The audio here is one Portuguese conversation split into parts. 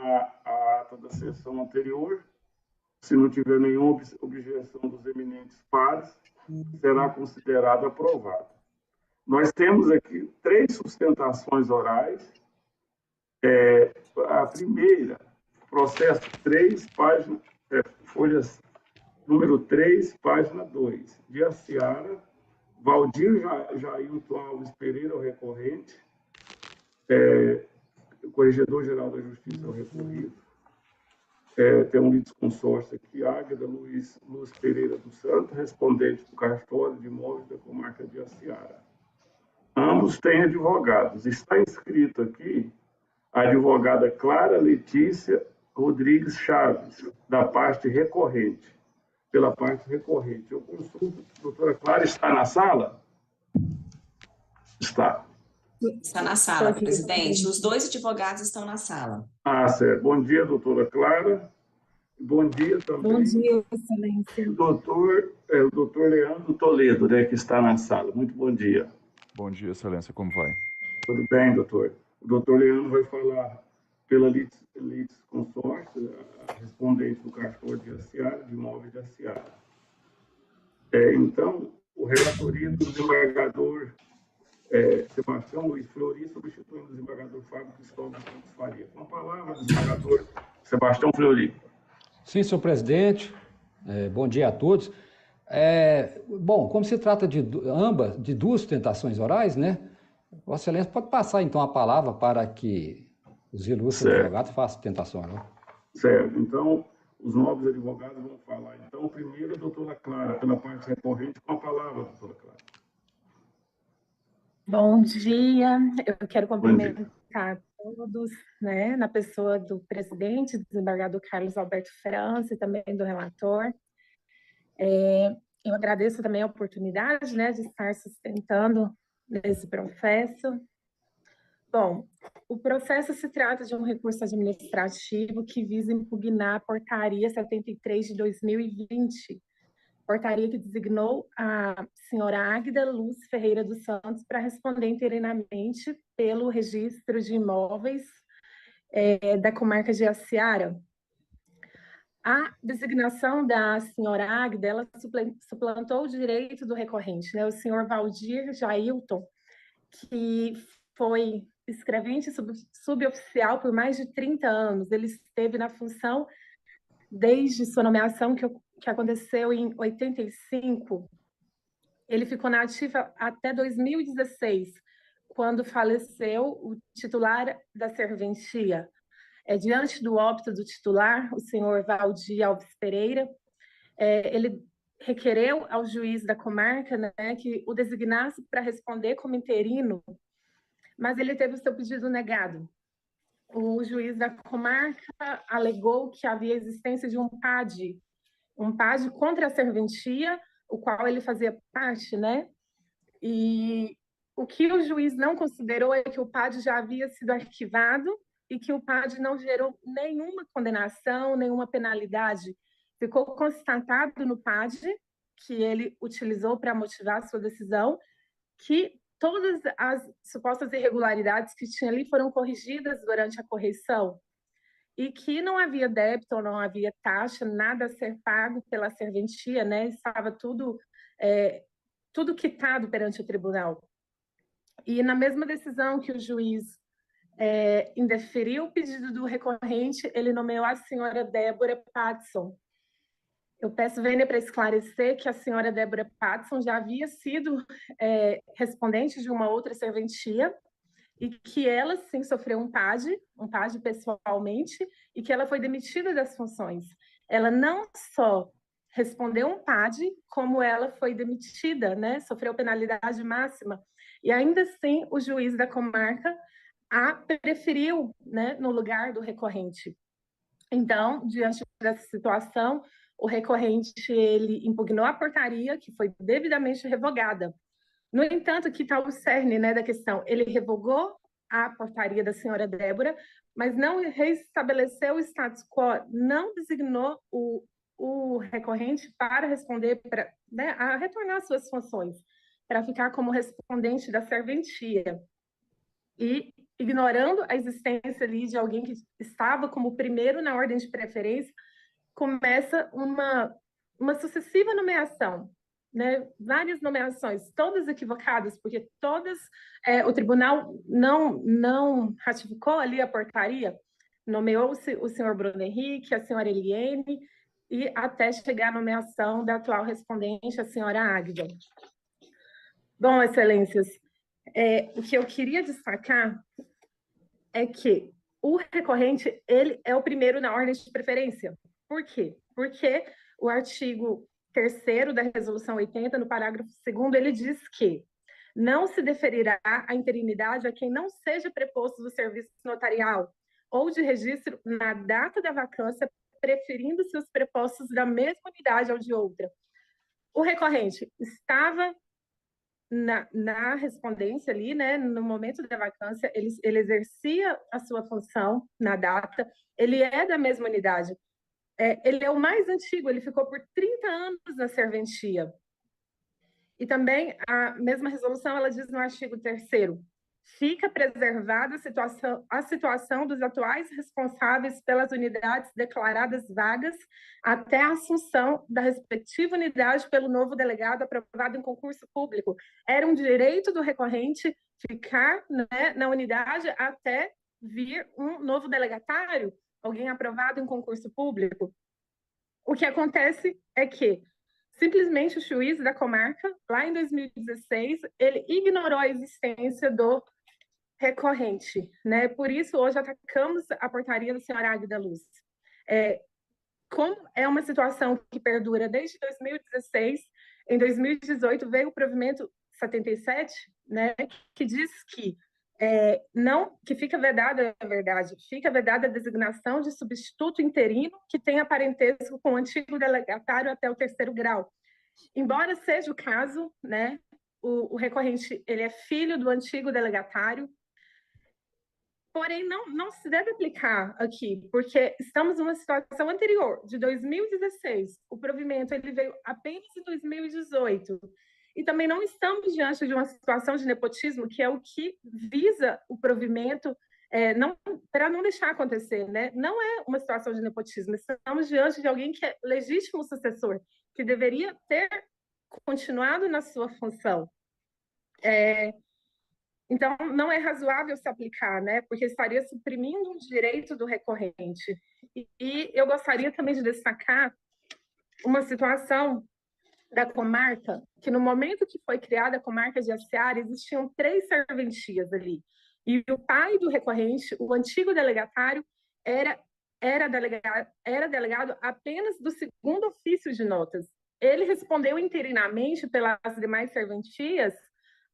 a ata da sessão anterior. Se não tiver nenhuma objeção dos eminentes pares, será considerado aprovado. Nós temos aqui 3 sustentações orais. A primeira, processo 3, folhas número 3, página 2, de Aciara, Valdir Jailton Alves Pereira, o recorrente, o Corregedor-Geral da Justiça, o recorrido. Tem um litisconsórcio aqui, Águeda Luz Pereira dos Santos, respondente do cartório de imóveis da comarca de Aciara. Ambos têm advogados. Está inscrito aqui a advogada Clara Letícia Rodrigues Chaves, da parte recorrente, pela parte recorrente. Eu consulto, doutora Clara, está na sala? Está. Está na sala, presidente. Os 2 advogados estão na sala. Certo. Bom dia, doutora Clara. Bom dia também. Bom dia, excelência. O doutor Leandro Toledo, né, que está na sala. Muito bom dia. Bom dia, excelência. Como vai? Tudo bem, doutor. O doutor Leandro vai falar pela litisconsórcio, a respondente do cartório de Aciara, de imóveis de Aciara. Então, o relatoria do desembargador Sebastião Luiz Fleury, substituindo o desembargador Fábio Cristóvão Santos Faria. Com a palavra, desembargador Sebastião Fleury. Sim, senhor presidente. Bom dia a todos. Bom, como se trata de ambas, de 2 sustentações orais, né? Vossa Excelência pode passar, então, a palavra para que os ilustres advogados façam sustentação oral. Certo. Então, os nobres advogados vão falar. Então, primeiro, a doutora Clara, pela parte recorrente, com a palavra, doutora Clara. Bom dia, eu quero cumprimentar todos, né, na pessoa do presidente, do desembargador Carlos Alberto França e também do relator. Eu agradeço também a oportunidade, né, de estar sustentando nesse processo. Bom, o processo se trata de um recurso administrativo que visa impugnar a Portaria 73 de 2020, portaria que designou a senhora Águeda Luz Ferreira dos Santos para responder interinamente pelo registro de imóveis da comarca de Aciara. A designação da senhora Águeda, ela suplantou o direito do recorrente, né? O senhor Valdir Jailton, que foi escrevente suboficial por mais de 30 anos. Ele esteve na função desde sua nomeação, que aconteceu em 85. Ele ficou na ativa até 2016, quando faleceu o titular da serventia. Diante do óbito do titular, o senhor Valdir Alves Pereira, ele requereu ao juiz da comarca, né, que o designasse para responder como interino, mas ele teve o seu pedido negado. O juiz da comarca alegou que havia existência de um PAD contra a serventia, o qual ele fazia parte, né? E o que o juiz não considerou é que o PAD já havia sido arquivado e que o PAD não gerou nenhuma condenação, nenhuma penalidade. Ficou constatado no PAD, que ele utilizou para motivar a sua decisão, que todas as supostas irregularidades que tinha ali foram corrigidas durante a correição e que não havia débito, não havia taxa, nada a ser pago pela serventia, né? Estava tudo quitado perante o tribunal. E na mesma decisão que o juiz indeferiu o pedido do recorrente, ele nomeou a senhora Débora Patson. Eu peço vênia para esclarecer que a senhora Débora Patson já havia sido respondente de uma outra serventia e que ela, sim, sofreu um PAD pessoalmente, e que ela foi demitida das funções. Ela não só respondeu um PAD, como ela foi demitida, né? Sofreu penalidade máxima. E ainda assim, o juiz da comarca a preferiu, né, no lugar do recorrente. Então, diante dessa situação, o recorrente ele impugnou a portaria, que foi devidamente revogada. No entanto, aqui está o cerne, né, da questão. Ele revogou a portaria da senhora Débora, mas não restabeleceu o status quo, não designou o recorrente para responder, né, a retornar suas funções, para ficar como respondente da serventia. E ignorando a existência ali de alguém que estava como primeiro na ordem de preferência, começa uma sucessiva nomeação, né? Várias nomeações, todas equivocadas, porque todas o tribunal não ratificou ali a portaria, nomeou-se o senhor Bruno Henrique, a senhora Eliene, e até chegar à nomeação da atual respondente, a senhora Águida. Bom, excelências, o que eu queria destacar é que o recorrente, ele é o primeiro na ordem de preferência. Por quê? Porque o artigo 3º da Resolução 80, no parágrafo 2º, ele diz que não se deferirá a interinidade a quem não seja preposto do serviço notarial ou de registro na data da vacância, preferindo-se os prepostos da mesma unidade ao de outra. O recorrente estava na respondência ali, né, no momento da vacância, ele exercia a sua função na data, ele é da mesma unidade. Ele é o mais antigo, ele ficou por 30 anos na serventia. E também a mesma resolução, ela diz no artigo 3º, fica preservada a situação dos atuais responsáveis pelas unidades declaradas vagas até a assunção da respectiva unidade pelo novo delegado aprovado em concurso público. Era um direito do recorrente ficar, né, na unidade até vir um novo delegatário, alguém aprovado em concurso público. O que acontece é que simplesmente o juiz da comarca, lá em 2016, ele ignorou a existência do recorrente, né? Por isso, hoje, atacamos a portaria da senhora Águida Luz. Como é uma situação que perdura desde 2016, em 2018 veio o provimento 77, né, que diz que que fica vedada, na verdade, fica vedada a designação de substituto interino que tenha parentesco com o antigo delegatário até o 3º grau. Embora seja o caso, né, o recorrente ele é filho do antigo delegatário, porém não se deve aplicar aqui, porque estamos numa situação anterior, de 2016. O provimento ele veio apenas em 2018. E também não estamos diante de uma situação de nepotismo, que é o que visa o provimento, para não deixar acontecer, né? Não é uma situação de nepotismo, estamos diante de alguém que é legítimo sucessor, que deveria ter continuado na sua função. Então, não é razoável se aplicar, né? Porque estaria suprimindo um direito do recorrente. E eu gostaria também de destacar uma situação da comarca, que no momento que foi criada a comarca de Aciara, existiam 3 serventias ali. E o pai do recorrente, o antigo delegatário, era delegado apenas do 2º ofício de notas. Ele respondeu interinamente pelas demais serventias,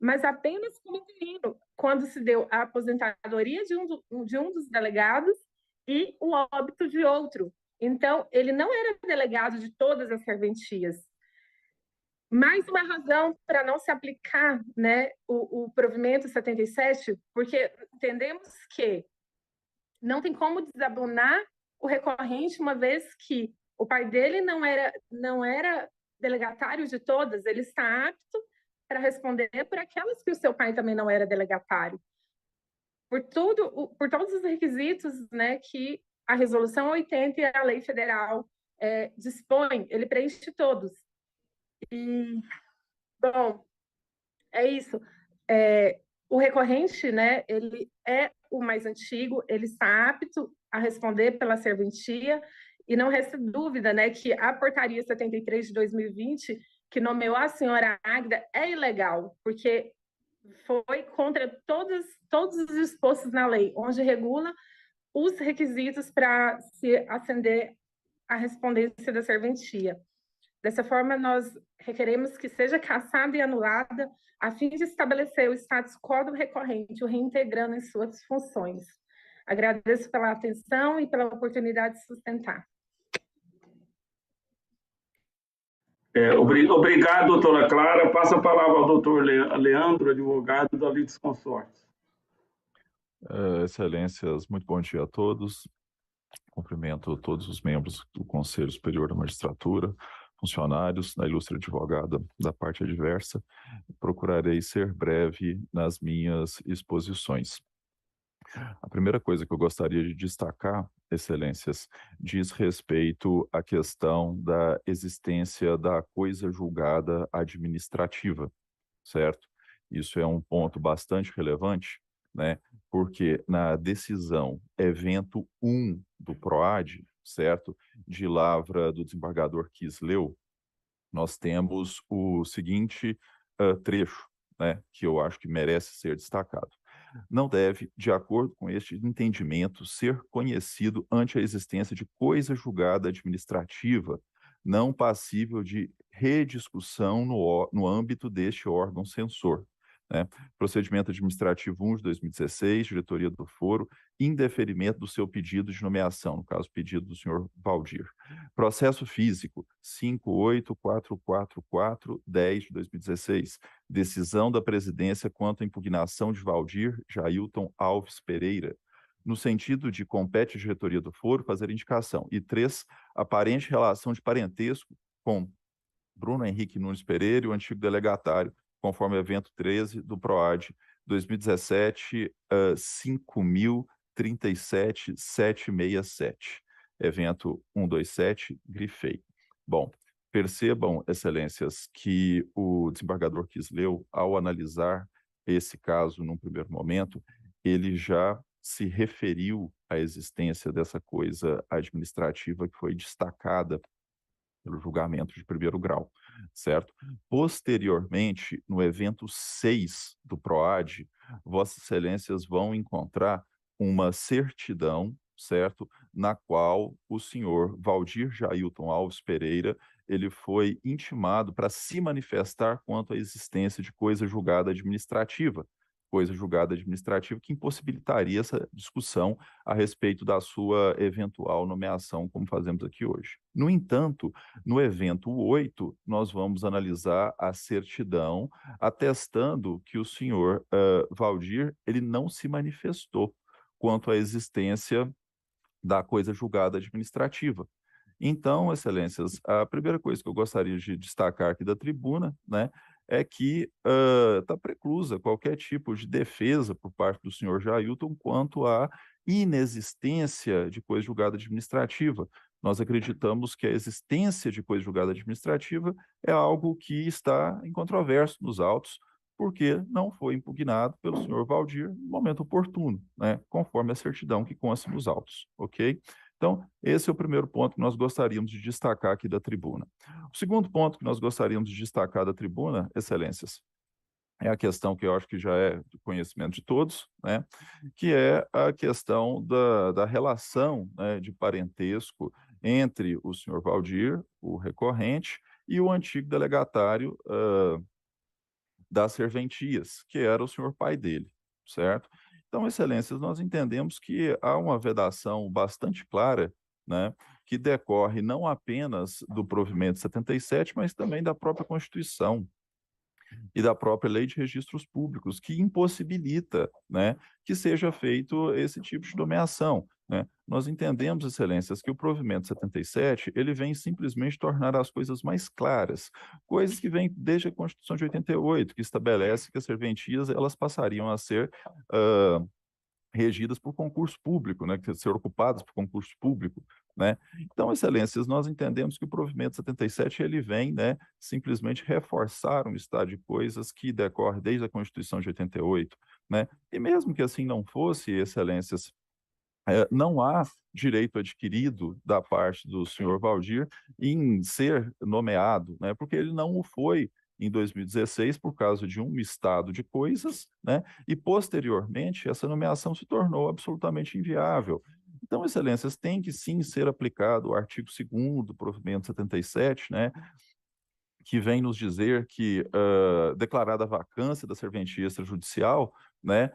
mas apenas como interino, quando se deu a aposentadoria de um dos delegados e o óbito de outro. Então, ele não era delegado de todas as serventias. Mais uma razão para não se aplicar, né, o provimento 77, porque entendemos que não tem como desabonar o recorrente, uma vez que o pai dele não era delegatário de todas, ele está apto para responder por aquelas que o seu pai também não era delegatário. Por todos os requisitos, né, que a Resolução 80 e a Lei Federal dispõem, ele preenche todos. E, bom, é isso. O recorrente, né, ele é o mais antigo, ele está apto a responder pela serventia, e não resta dúvida, né, que a portaria 73 de 2020, que nomeou a senhora Águida, é ilegal, porque foi contra todos os dispostos na lei, onde regula os requisitos para se ascender à respondência da serventia. Dessa forma, nós requeremos que seja cassada e anulada, a fim de estabelecer o status quo do recorrente, o reintegrando em suas funções. Agradeço pela atenção e pela oportunidade de sustentar. Obrigado, doutora Clara. Passa a palavra ao doutor Leandro, advogado da Lides Consortes. Excelências, muito bom dia a todos. Cumprimento todos os membros do Conselho Superior da Magistratura, funcionários, da ilustre advogada da parte adversa. Procurarei ser breve nas minhas exposições. A primeira coisa que eu gostaria de destacar, Excelências, diz respeito à questão da existência da coisa julgada administrativa, certo? Isso é um ponto bastante relevante, né? Porque na decisão evento 1 do PROAD, certo? De lavra do desembargador Kisleu, nós temos o seguinte trecho, né? Que eu acho que merece ser destacado. Não deve, de acordo com este entendimento, ser conhecido ante a existência de coisa julgada administrativa não passível de rediscussão no âmbito deste órgão censor, né? Procedimento administrativo 1 de 2016, diretoria do foro, indeferimento do seu pedido de nomeação, no caso, pedido do senhor Valdir. Processo físico 58444-10 de 2016, decisão da presidência quanto à impugnação de Valdir Jailton Alves Pereira, no sentido de compete a diretoria do foro fazer indicação. E 3, aparente relação de parentesco com Bruno Henrique Nunes Pereira e o antigo delegatário, conforme evento 13 do PROAD 2017, 5.037.767. Evento 127, grifei. Bom, percebam, Excelências, que o desembargador Kisleu, ao analisar esse caso num primeiro momento, ele já se referiu à existência dessa coisa administrativa que foi destacada pelo julgamento de primeiro grau, certo? Posteriormente, no evento 6 do PROAD, Vossas Excelências vão encontrar uma certidão, certo? Na qual o senhor Valdir Jailton Alves Pereira, ele foi intimado para se manifestar quanto à existência de coisa julgada administrativa que impossibilitaria essa discussão a respeito da sua eventual nomeação, como fazemos aqui hoje. No entanto, no evento 8, nós vamos analisar a certidão atestando que o senhor Valdir, ele não se manifestou quanto à existência da coisa julgada administrativa. Então, Excelências, a primeira coisa que eu gostaria de destacar aqui da tribuna, né, é que está preclusa qualquer tipo de defesa por parte do senhor Jailton quanto à inexistência de coisa julgada administrativa. Nós acreditamos que a existência de coisa julgada administrativa é algo que está em controvérsia nos autos, porque não foi impugnado pelo senhor Valdir no momento oportuno, né, conforme a certidão que consta nos autos, ok? Então, esse é o primeiro ponto que nós gostaríamos de destacar aqui da tribuna. O segundo ponto que nós gostaríamos de destacar da tribuna, Excelências, é a questão que eu acho que já é do conhecimento de todos, né, que é a questão da relação, né, de parentesco entre o senhor Valdir, o recorrente, e o antigo delegatário das serventias, que era o senhor pai dele, certo? Então, Excelências, nós entendemos que há uma vedação bastante clara, né, que decorre não apenas do provimento 77, mas também da própria Constituição e da própria Lei de Registros Públicos, que impossibilita, né, que seja feito esse tipo de nomeação, né? Nós entendemos, Excelências, que o provimento 77, ele vem simplesmente tornar as coisas mais claras, coisas que vêm desde a Constituição de 88, que estabelece que as serventias, elas passariam a ser regidas por concurso público, né, que ser ocupadas por concurso público, né? Então, Excelências, nós entendemos que o provimento 77 ele vem, né, simplesmente reforçar um estado de coisas que decorre desde a Constituição de 88, né? E mesmo que assim não fosse, Excelências, não há direito adquirido da parte do senhor Valdir em ser nomeado, né, porque ele não o foi em 2016 por causa de um estado de coisas, né, e posteriormente essa nomeação se tornou absolutamente inviável. Então, Excelências, tem que sim ser aplicado o artigo 2º do provimento 77, né, que vem nos dizer que, declarada a vacância da serventia extrajudicial, né,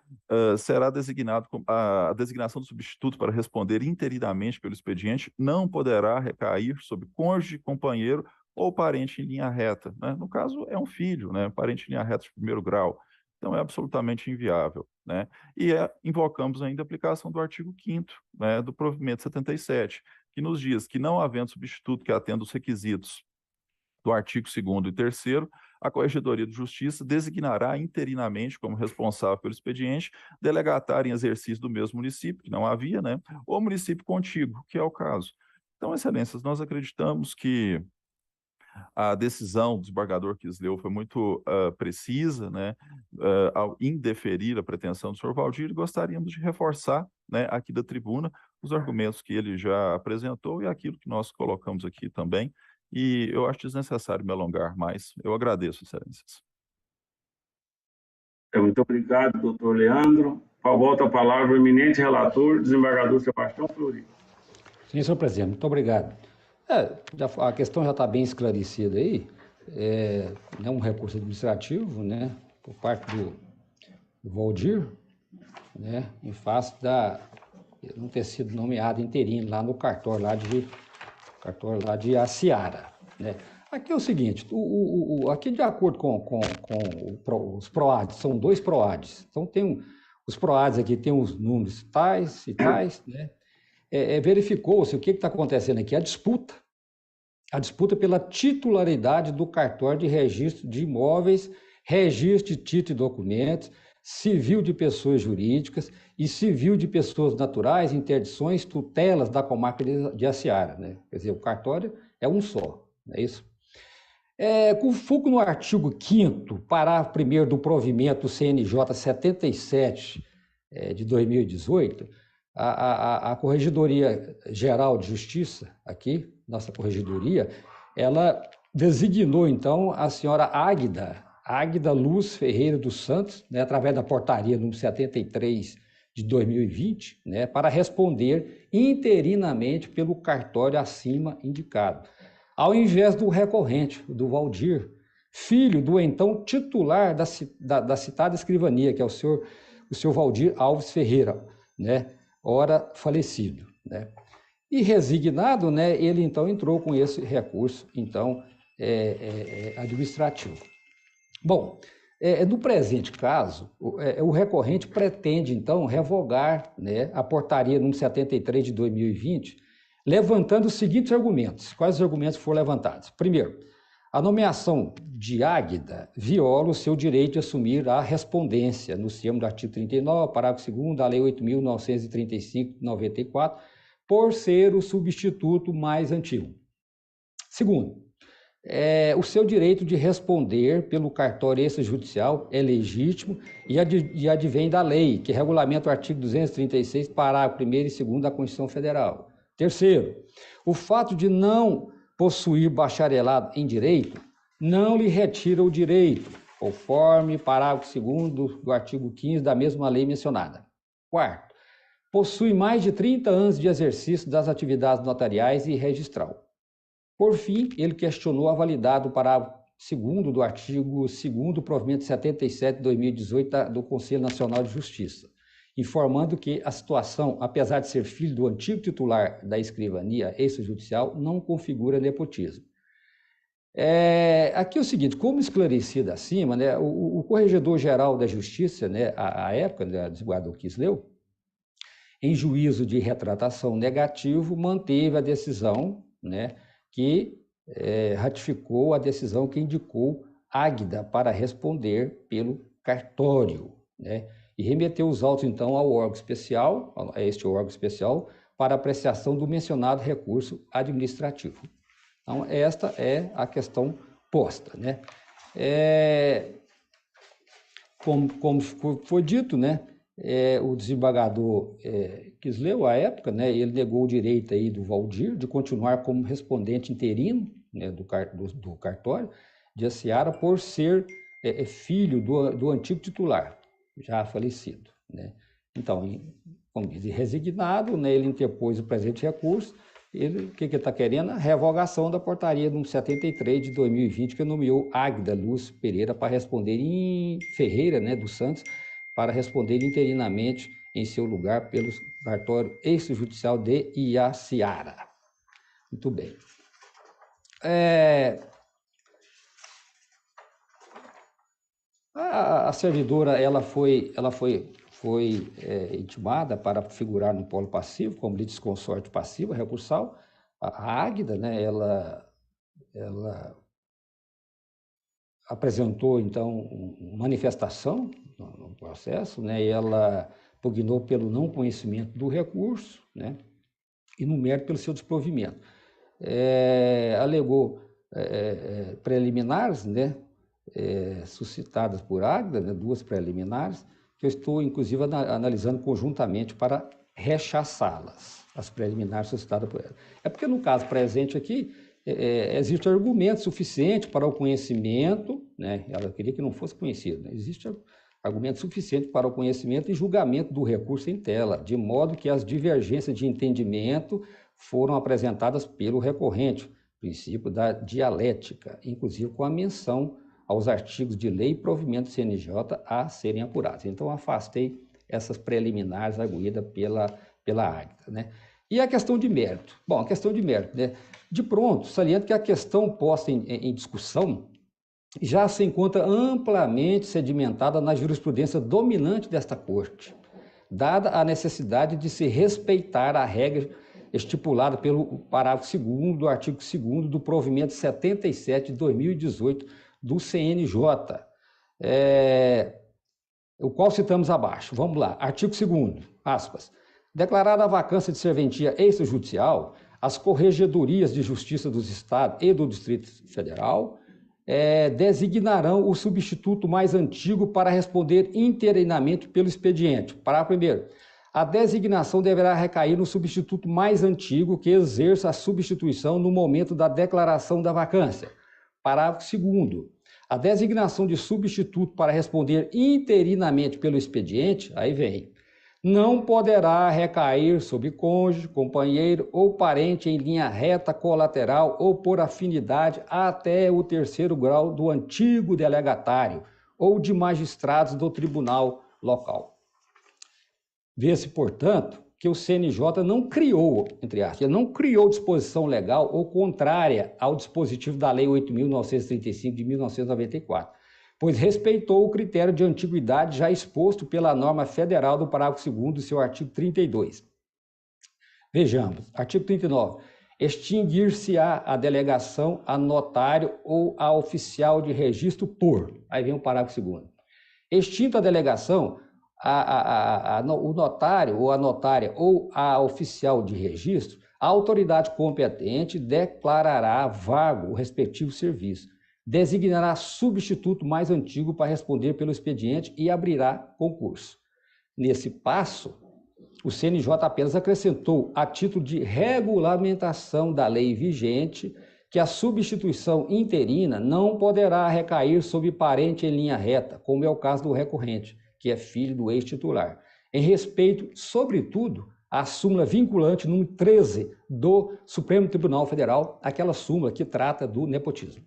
será designado a designação do substituto para responder interinamente pelo expediente não poderá recair sobre cônjuge, companheiro ou parente em linha reta, né? No caso, é um filho, né, parente em linha reta de primeiro grau. Então, é absolutamente inviável, né? E invocamos ainda a aplicação do artigo 5º, né, do provimento 77, que nos diz que, não havendo substituto que atenda os requisitos do artigo 2º e 3º, a Corregedoria de Justiça designará interinamente como responsável pelo expediente delegatário em exercício do mesmo município, que não havia, né, ou município contíguo, que é o caso. Então, excelências, nós acreditamos que a decisão do desembargador Quisleu foi muito precisa, né, ao indeferir a pretensão do senhor Valdir, e gostaríamos de reforçar, né, aqui da tribuna os argumentos que ele já apresentou e aquilo que nós colocamos aqui também, e eu acho desnecessário me alongar mais. Eu agradeço, excelências. Muito obrigado, doutor Leandro. Volta a palavra o eminente relator, desembargador Sebastião Fleury. Sim, senhor presidente, muito obrigado. A questão já está bem esclarecida aí. É um recurso administrativo, né, por parte do Valdir, né, em face de não ter sido nomeado interino lá no cartório lá de Aciara, né. Aqui é o seguinte, aqui de acordo com os PROADs, são 2 PROADs, então os PROADs aqui tem os números tais e tais, né. Verificou-se o que está acontecendo aqui, a disputa pela titularidade do cartório de registro de imóveis, registro de título e documentos, civil de pessoas jurídicas e civil de pessoas naturais, interdições, tutelas da comarca de Aciara, né? Quer dizer, o cartório é um só, não é isso? Com foco no artigo 5º, parágrafo 1º do provimento CNJ 77 de 2018, a Corregedoria Geral de Justiça, aqui, nossa corregedoria, ela designou, então, a senhora Águida Luz Ferreira dos Santos, né, através da portaria número 73 de 2020, né, para responder interinamente pelo cartório acima indicado, ao invés do recorrente, do Valdir, filho do então titular da citada escrivania, que é o senhor Valdir Alves Ferreira, né, ora falecido, né? E resignado, né, ele então entrou com esse recurso, então, administrativo. Bom, no presente caso, o recorrente pretende, então, revogar, né, a portaria número 73 de 2020, levantando os seguintes argumentos. Quais os argumentos foram levantados? Primeiro, a nomeação de Águida viola o seu direito de assumir a respondência, no termo do artigo 39, parágrafo 2º da Lei 8.935, de 94, por ser o substituto mais antigo. Segundo, o seu direito de responder pelo cartório extrajudicial é legítimo e advém da lei, que regulamenta o artigo 236, parágrafo 1º e 2º da Constituição Federal. Terceiro, o fato de não possuir bacharelado em direito não lhe retira o direito, conforme parágrafo 2º do artigo 15 da mesma lei mencionada. Quarto, possui mais de 30 anos de exercício das atividades notariais e registral. Por fim, ele questionou a validade do parágrafo 2º do artigo 2º do provimento 77 de 2018 do Conselho Nacional de Justiça, informando que a situação, apesar de ser filho do antigo titular da escrivania extrajudicial, não configura nepotismo. Aqui é o seguinte, como esclarecido acima, né, o Corregedor-Geral da Justiça, né, à época, né, o desembargador Quisleu, em juízo de retratação negativo, manteve a decisão, né, que ratificou a decisão que indicou Águida para responder pelo cartório, né, e remeteu os autos, então, ao órgão especial, a este órgão especial, para apreciação do mencionado recurso administrativo. Então, esta é a questão posta, né? Como foi dito, né, o desembargador Quisleu, à época, né, ele negou o direito aí do Valdir de continuar como respondente interino, né, do cartório de Aciara por ser filho do antigo titular, já falecido, né? Então, como diz, resignado, né, ele interpôs o presente recurso. O que ele está querendo? A revogação da portaria número 73 de 2020, que nomeou Águida Luz Pereira para responder Ferreira, né, dos Santos, para responder interinamente em seu lugar pelo cartório extrajudicial de Iaciara. Muito bem. A servidora ela foi intimada para figurar no polo passivo, como litisconsorte passiva recursal. A Águida, né, ela apresentou, então, uma manifestação no processo, né, e ela pugnou pelo não conhecimento do recurso, né, e no mérito pelo seu desprovimento. Alegou preliminares, né, suscitadas por Águida, né, 2 preliminares, que eu estou, inclusive, analisando conjuntamente para rechaçá-las, as preliminares suscitadas por ela. É porque, no caso presente aqui, existe argumento suficiente para o conhecimento, né, ela queria que não fosse conhecido, né, existe argumento suficiente para o conhecimento e julgamento do recurso em tela, de modo que as divergências de entendimento foram apresentadas pelo recorrente, princípio da dialética, inclusive com a menção aos artigos de lei e provimento do CNJ a serem apurados. Então, afastei essas preliminares arguídas pela Águida, né? E a questão de mérito? Bom, a questão de mérito, né? De pronto, saliento que a questão posta em discussão já se encontra amplamente sedimentada na jurisprudência dominante desta Corte, dada a necessidade de se respeitar a regra estipulada pelo parágrafo 2º do artigo 2º do provimento 77 de 2018 do CNJ, o qual citamos abaixo. Vamos lá, artigo 2º, aspas. Declarada a vacância de serventia extrajudicial, as corregedorias de justiça dos estados e do Distrito Federal designarão o substituto mais antigo para responder interinamente pelo expediente. Parágrafo 1º. A designação deverá recair no substituto mais antigo que exerça a substituição no momento da declaração da vacância. Parágrafo 2º. A designação de substituto para responder interinamente pelo expediente, aí vem, não poderá recair sobre cônjuge, companheiro ou parente em linha reta colateral ou por afinidade até o 3º grau do antigo delegatário ou de magistrados do tribunal local. Vê-se, portanto, que o CNJ não criou, entre aspas, não criou disposição legal ou contrária ao dispositivo da Lei 8.935 de 1994, pois respeitou o critério de antiguidade já exposto pela norma federal do parágrafo 2º do seu artigo 32. Vejamos, artigo 39. Extinguir-se-á a delegação a notário ou a oficial de registro por... Aí vem o parágrafo 2º. Extinta a delegação, o notário ou a notária ou a oficial de registro, a autoridade competente declarará vago o respectivo serviço, designará substituto mais antigo para responder pelo expediente e abrirá concurso. Nesse passo, o CNJ apenas acrescentou, a título de regulamentação da lei vigente, que a substituição interina não poderá recair sobre parente em linha reta, como é o caso do recorrente, que é filho do ex-titular, em respeito, sobretudo, à súmula vinculante número 13 do Supremo Tribunal Federal, aquela súmula que trata do nepotismo.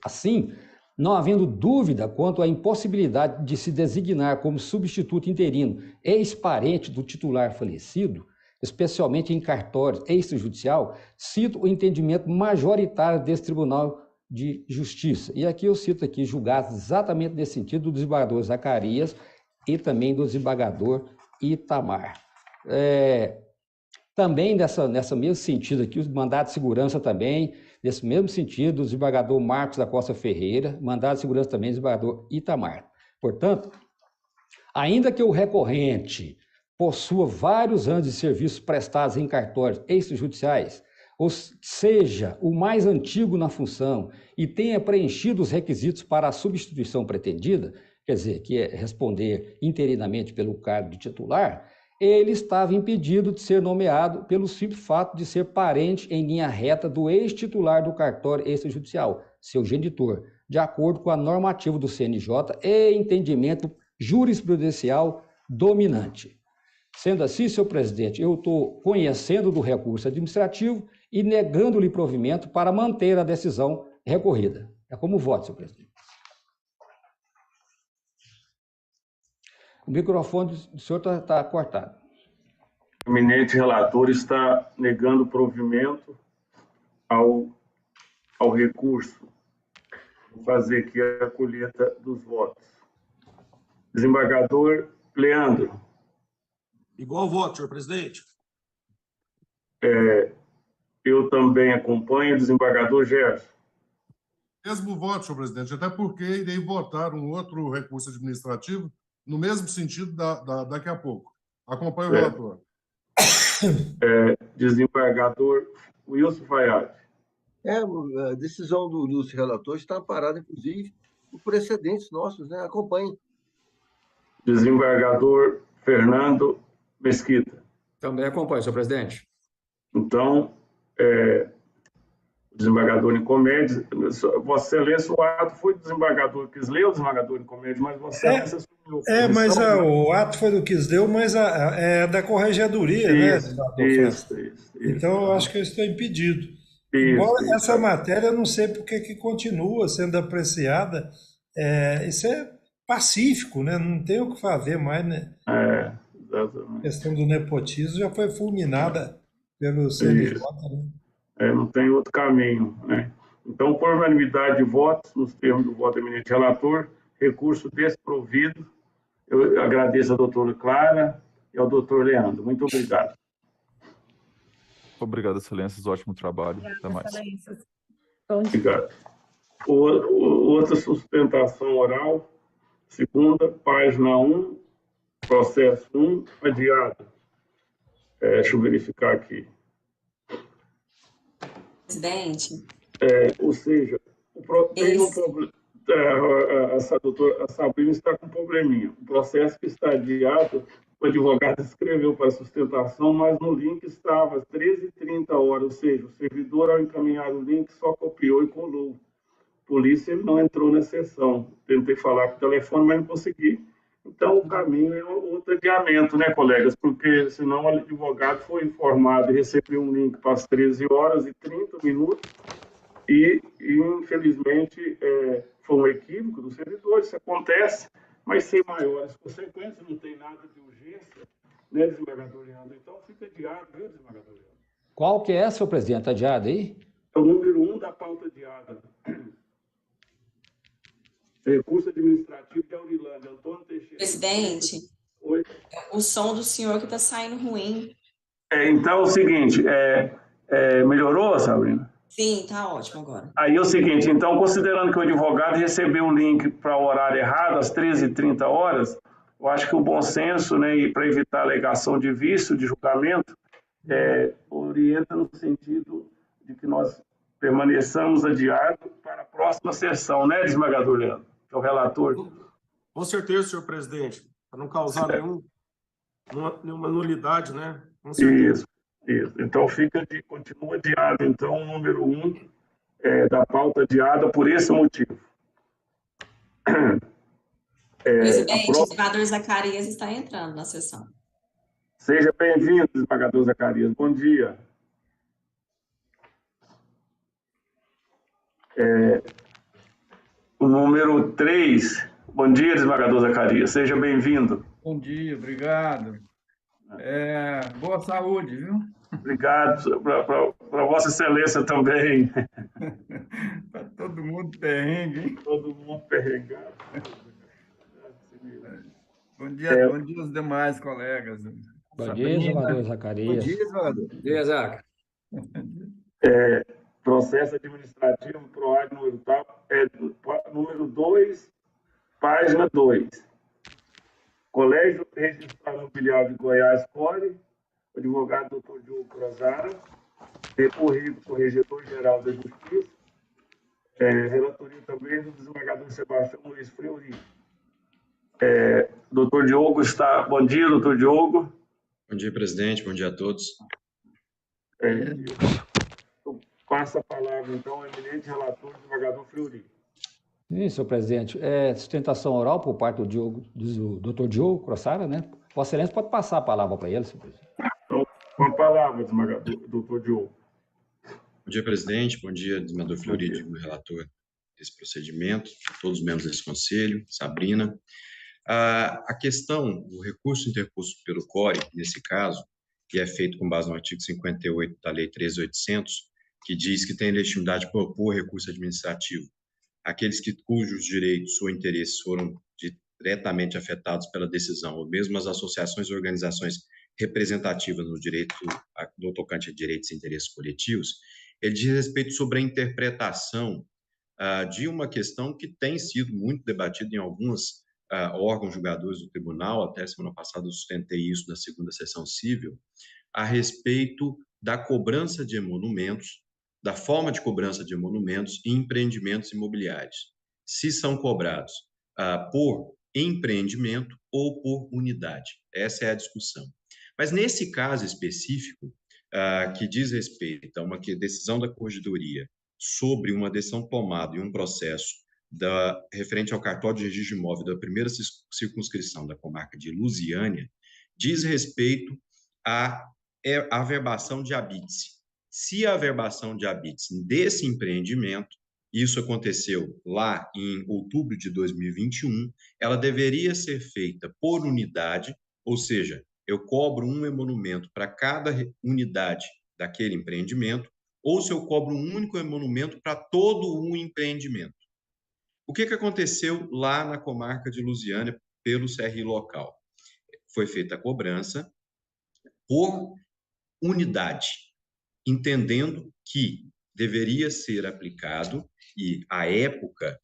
Assim, não havendo dúvida quanto à impossibilidade de se designar como substituto interino ex-parente do titular falecido, especialmente em cartório extrajudicial, cito o entendimento majoritário desse Tribunal de Justiça. E aqui eu cito aqui julgados exatamente nesse sentido do desembargador Zacarias e também do desembargador Itamar. Também nessa mesmo sentido aqui, os mandados de segurança também, nesse mesmo sentido, o desembargador Marcos da Costa Ferreira, mandado de segurança também do desembargador Itamar. Portanto, ainda que o recorrente possua vários anos de serviços prestados em cartórios extrajudiciais, ou seja, o mais antigo na função e tenha preenchido os requisitos para a substituição pretendida, quer dizer, que é responder interinamente pelo cargo de titular, ele estava impedido de ser nomeado pelo simples fato de ser parente em linha reta do ex-titular do cartório extrajudicial, seu genitor, de acordo com a normativa do CNJ e entendimento jurisprudencial dominante. Sendo assim, senhor presidente, eu estou conhecendo do recurso administrativo e negando-lhe provimento para manter a decisão recorrida. É como voto, senhor presidente. O microfone do senhor está cortado. O eminente relator está negando provimento ao recurso. Vou fazer aqui a colheita dos votos. Desembargador Leandro. Igual voto, senhor presidente. Eu também acompanho. Desembargador Gerson. Mesmo voto, senhor presidente, até porque irei votar um outro recurso administrativo no mesmo sentido daqui a pouco. Acompanhe o relator. Desembargador Wilson Fayad. A decisão do relator está amparada, inclusive, por precedentes nossos, né? Acompanhe. Desembargador Fernando Mesquita. Também acompanho, senhor presidente. Então, o desembargador Nicomedes, Vossa Excelência, o ato foi do desembargador Quisleu, o desembargador Nicomedes, mas Vossa Excelência assumiu. Mas o ato foi do Quisleu, mas é da corregedoria, né? Isso. Então, eu acho que eu estou impedido. Embora essa matéria, eu não sei por que continua sendo apreciada. Isso é pacífico, né? Não tem o que fazer mais, né? Exatamente. A questão do nepotismo já foi fulminada pelo CNJ, né? Não tem outro caminho, né? Então, por unanimidade de votos, nos termos do voto do eminente relator, recurso desprovido. Eu agradeço à doutora Clara e ao doutor Leandro. Muito obrigado. Obrigado, excelências. Ótimo trabalho. Até mais. Obrigado. Outra sustentação oral, segunda, página 1, processo 1, adiado. Deixa eu verificar aqui. Presidente. Ou seja, tem um problema. A doutora Sabrina está com um probleminha. O processo que está adiado, o advogado escreveu para sustentação, mas no link estava às 13h30, ou seja, o servidor, ao encaminhar o link, só copiou e colou. Por isso, ele não entrou na sessão. Tentei falar por telefone, mas não consegui. Então, o caminho é outro adiamento, né, colegas? Porque senão o advogado foi informado e recebeu um link para as 13h30 e infelizmente, foi um equívoco do servidor, isso acontece, mas sem maiores consequências, não tem nada de urgência, né, desembargador Leandro? Então, fica adiado, viu, desembargador Leandro? Qual que é, senhor presidente? Está adiado aí? É o número 1 da pauta adiada. Recurso administrativo de Aurilândia, Antônio Teixeira. Presidente, Oi? o som do senhor que está saindo ruim. Então, é o seguinte, melhorou, Sabrina? Sim, está ótimo agora. Aí é o seguinte, então, considerando que o advogado recebeu o link para o horário errado, às 13h30, eu acho que o bom senso, né, e para evitar alegação de vício, de julgamento, orienta no sentido de que nós permaneçamos adiados para a próxima sessão, né, desembargador Leandro? Que é o relator. Com certeza, senhor presidente, para não causar nenhuma nulidade, né? Com certeza. Isso. Então, continua adiado, então, o número 1 da pauta adiada por esse motivo. Presidente, o desembargador Zacarias está entrando na sessão. Seja bem-vindo, desembargador Zacarias. Bom dia. O número 3. Bom dia, desembargador Zacarias. Seja bem-vindo. Bom dia, obrigado. Boa saúde, viu? Obrigado para Vossa Excelência também. Está todo mundo perrengue, hein? Todo mundo perrengado. Bom dia aos demais colegas. Bom dia, desembargador Zacarias. Bom dia, desembargador. Bom dia, Zaca. Processo administrativo PROAD número 2, página 2. Colégio Registrado Imobiliário de Goiás, CORE, advogado Dr. Diogo Crozara, recorrido Corregedor-Geral da Justiça, relatoria também do desembargador Sebastião Luiz Fleury. Doutor Diogo está... Bom dia, doutor Diogo. Bom dia, presidente. Bom dia a todos. Eu passo a palavra, então, ao eminente relator, desembargador Fleury. Sim, senhor presidente. Sustentação oral por parte do doutor Diogo Crozara, né? Vossa Excelência pode passar a palavra para ele, senhor presidente. Então, com a palavra, desembargador, doutor Diogo. Bom dia, presidente. Bom dia, desembargador Fleury, relator desse procedimento, todos os membros desse conselho, Sabrina. A questão, o recurso interposto pelo CORE, nesse caso, que é feito com base no artigo 58 da Lei 13.800, que diz que tem legitimidade de propor recurso administrativo aqueles cujos direitos ou interesses foram diretamente afetados pela decisão, ou mesmo as associações e organizações representativas no tocante a direitos e interesses coletivos, ele diz respeito sobre a interpretação de uma questão que tem sido muito debatida em alguns órgãos julgadores do tribunal. Até semana passada eu sustentei isso na segunda sessão civil, a respeito da cobrança de emolumentos, da forma de cobrança de emolumentos em empreendimentos imobiliários. Se são cobrados por empreendimento ou por unidade. Essa é a discussão. Mas nesse caso específico, que diz respeito a uma decisão da Corregedoria sobre uma decisão tomada em um processo referente ao cartório de registro de imóvel da primeira circunscrição da comarca de Lusiânia, diz respeito à averbação de habite-se. Se a averbação de habite-se desse empreendimento, isso aconteceu lá em outubro de 2021, ela deveria ser feita por unidade, ou seja, eu cobro um emolumento para cada unidade daquele empreendimento, ou se eu cobro um único emolumento para todo o empreendimento. O que aconteceu lá na comarca de Lusiânia pelo CRI local? Foi feita a cobrança por unidade, entendendo que deveria ser aplicado, e à época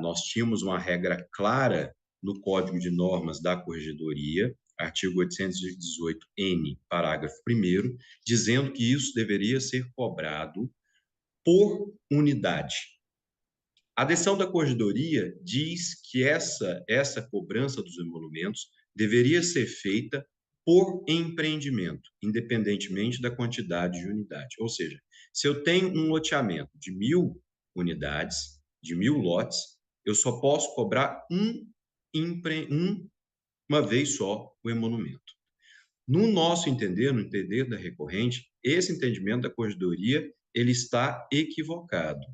nós tínhamos uma regra clara no Código de Normas da Corregedoria, artigo 818-N, parágrafo 1º, dizendo que isso deveria ser cobrado por unidade. A decisão da Corregedoria diz que essa cobrança dos emolumentos deveria ser feita por empreendimento, independentemente da quantidade de unidade. Ou seja, se eu tenho um loteamento de 1.000 unidades, de 1.000 lotes, eu só posso cobrar uma vez só o emolumento. No nosso entender, no entender da recorrente, esse entendimento da Corregedoria, ele está equivocado.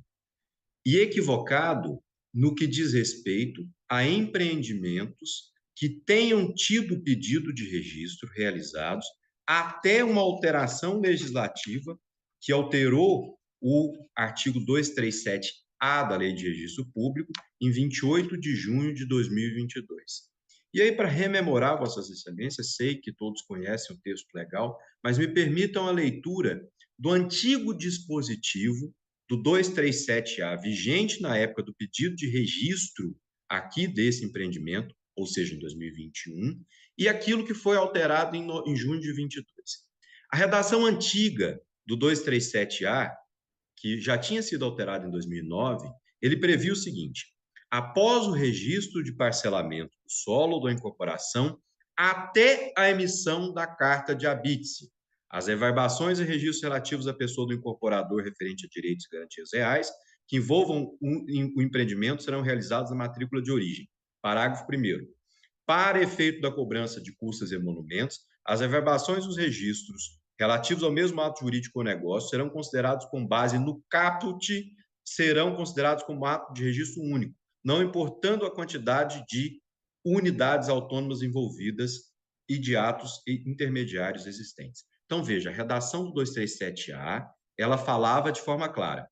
E equivocado no que diz respeito a empreendimentos que tenham tido pedido de registro realizados até uma alteração legislativa que alterou o artigo 237-A da Lei de Registro Público em 28 de junho de 2022. E aí, para rememorar, Vossas Excelências, sei que todos conhecem o texto legal, mas me permitam a leitura do antigo dispositivo do 237-A, vigente na época do pedido de registro aqui desse empreendimento, ou seja, em 2021, e aquilo que foi alterado em junho de 22. A redação antiga do 237-A, que já tinha sido alterado em 2009, ele previa o seguinte: após o registro de parcelamento do solo ou da incorporação, até a emissão da carta de habite-se, as reverbações e registros relativos à pessoa do incorporador referente a direitos e garantias reais que envolvam o empreendimento serão realizados na matrícula de origem. Parágrafo 1º. Para efeito da cobrança de custas e emolumentos, as reverbações dos registros relativos ao mesmo ato jurídico ou negócio serão considerados com base no caput, serão considerados como ato de registro único, não importando a quantidade de unidades autônomas envolvidas e de atos intermediários existentes. Então, veja, a redação do 237-A, ela falava de forma clara: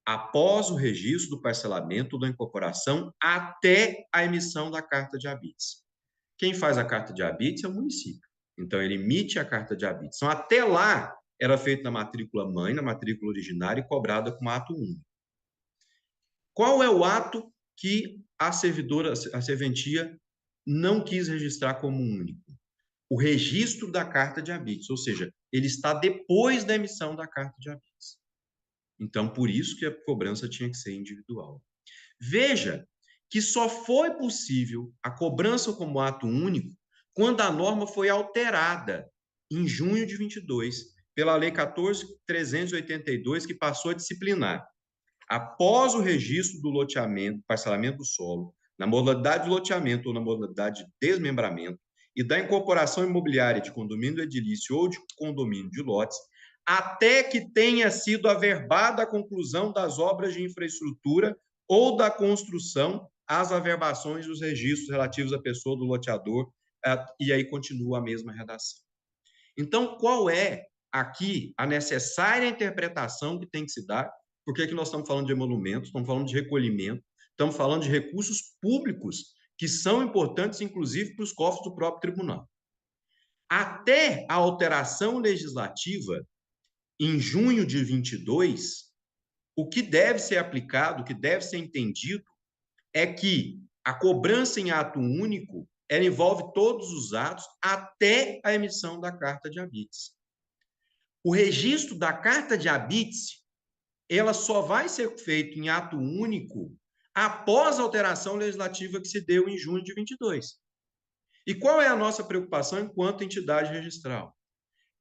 após o registro do parcelamento da incorporação até a emissão da carta de habite-se. Quem faz a carta de habite-se é o município. Então, ele emite a carta de habite-se. Então, até lá, era feito na matrícula mãe, na matrícula originária e cobrada como ato único. Qual é o ato que a serventia não quis registrar como único? O registro da carta de habite-se, ou seja, ele está depois da emissão da carta de habite-se. Então, por isso que a cobrança tinha que ser individual. Veja que só foi possível a cobrança como ato único quando a norma foi alterada em junho de 22 pela Lei 14.382, que passou a disciplinar: após o registro do loteamento, parcelamento do solo, na modalidade de loteamento ou na modalidade de desmembramento, e da incorporação imobiliária de condomínio edilício ou de condomínio de lotes, até que tenha sido averbada a conclusão das obras de infraestrutura ou da construção, as averbações dos registros relativos à pessoa do loteador, e aí continua a mesma redação. Então, qual é aqui a necessária interpretação que tem que se dar? Por que nós estamos falando de emolumentos, estamos falando de recolhimento, estamos falando de recursos públicos que são importantes, inclusive, para os cofres do próprio tribunal. Até a alteração legislativa, em junho de 22, o que deve ser aplicado, o que deve ser entendido, é que a cobrança em ato único, ela envolve todos os atos até a emissão da carta de habite-se. O registro da carta de habite-se, ela só vai ser feito em ato único após a alteração legislativa que se deu em junho de 22. E qual é a nossa preocupação enquanto entidade registral?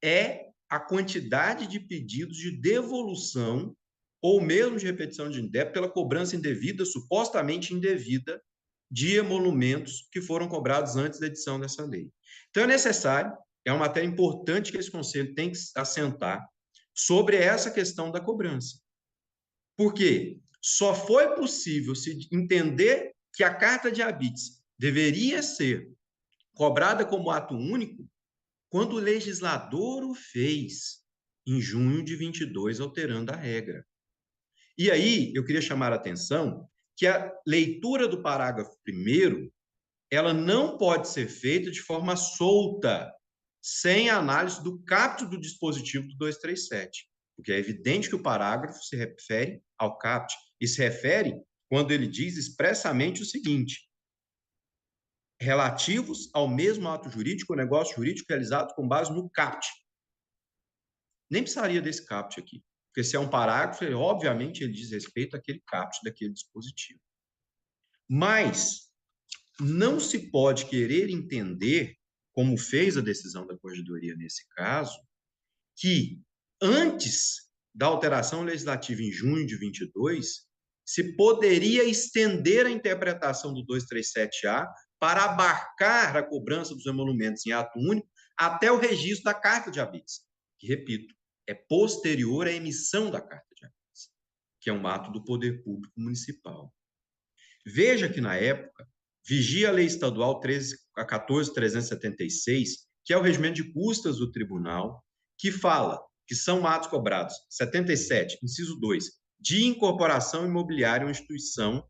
É a quantidade de pedidos de devolução ou mesmo de repetição de débito pela cobrança indevida, supostamente indevida, de emolumentos que foram cobrados antes da edição dessa lei. Então, é necessário, é uma matéria importante que esse Conselho tem que assentar sobre essa questão da cobrança. Porque só foi possível se entender que a carta de habite-se deveria ser cobrada como ato único quando o legislador o fez em junho de 22, alterando a regra. E aí, eu queria chamar a atenção que a leitura do parágrafo 1º, ela não pode ser feita de forma solta, sem análise do caput do dispositivo do 237, porque é evidente que o parágrafo se refere ao caput, e se refere quando ele diz expressamente o seguinte: relativos ao mesmo ato jurídico ou negócio jurídico realizado com base no caput. Nem precisaria desse caput aqui, porque se é um parágrafo, obviamente ele diz respeito àquele caput daquele dispositivo. Mas não se pode querer entender, como fez a decisão da Corregedoria nesse caso, que antes da alteração legislativa em junho de 22, se poderia estender a interpretação do 237-A para abarcar a cobrança dos emolumentos em ato único até o registro da carta de habite-se, que, repito, é posterior à emissão da carta de habite-se, que é um ato do poder público municipal. Veja que, na época, vigia a Lei Estadual 14.376, que é o regimento de custas do tribunal, que fala que são atos cobrados, 77, inciso 2, de incorporação imobiliária ou instituição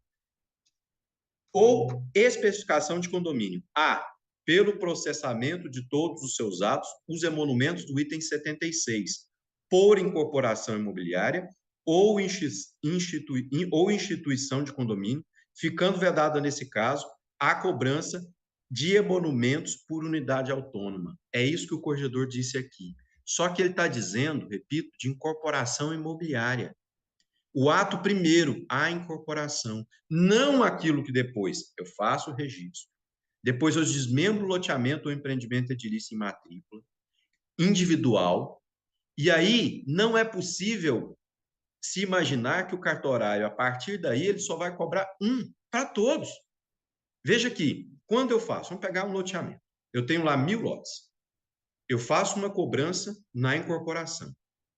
ou especificação de condomínio. A, pelo processamento de todos os seus atos, os emolumentos do item 76, por incorporação imobiliária ou instituição de condomínio, ficando vedada, nesse caso, a cobrança de emolumentos por unidade autônoma. É isso que o corregedor disse aqui. Só que ele está dizendo, repito, de incorporação imobiliária. O ato primeiro, a incorporação, não aquilo que depois eu faço o registro, depois eu desmembro o loteamento ou empreendimento edilício em matrícula, individual, e aí não é possível se imaginar que o cartorário, a partir daí, ele só vai cobrar para todos. Veja aqui, quando eu faço, vamos pegar um loteamento, eu tenho lá 1.000 lotes, eu faço uma cobrança na incorporação.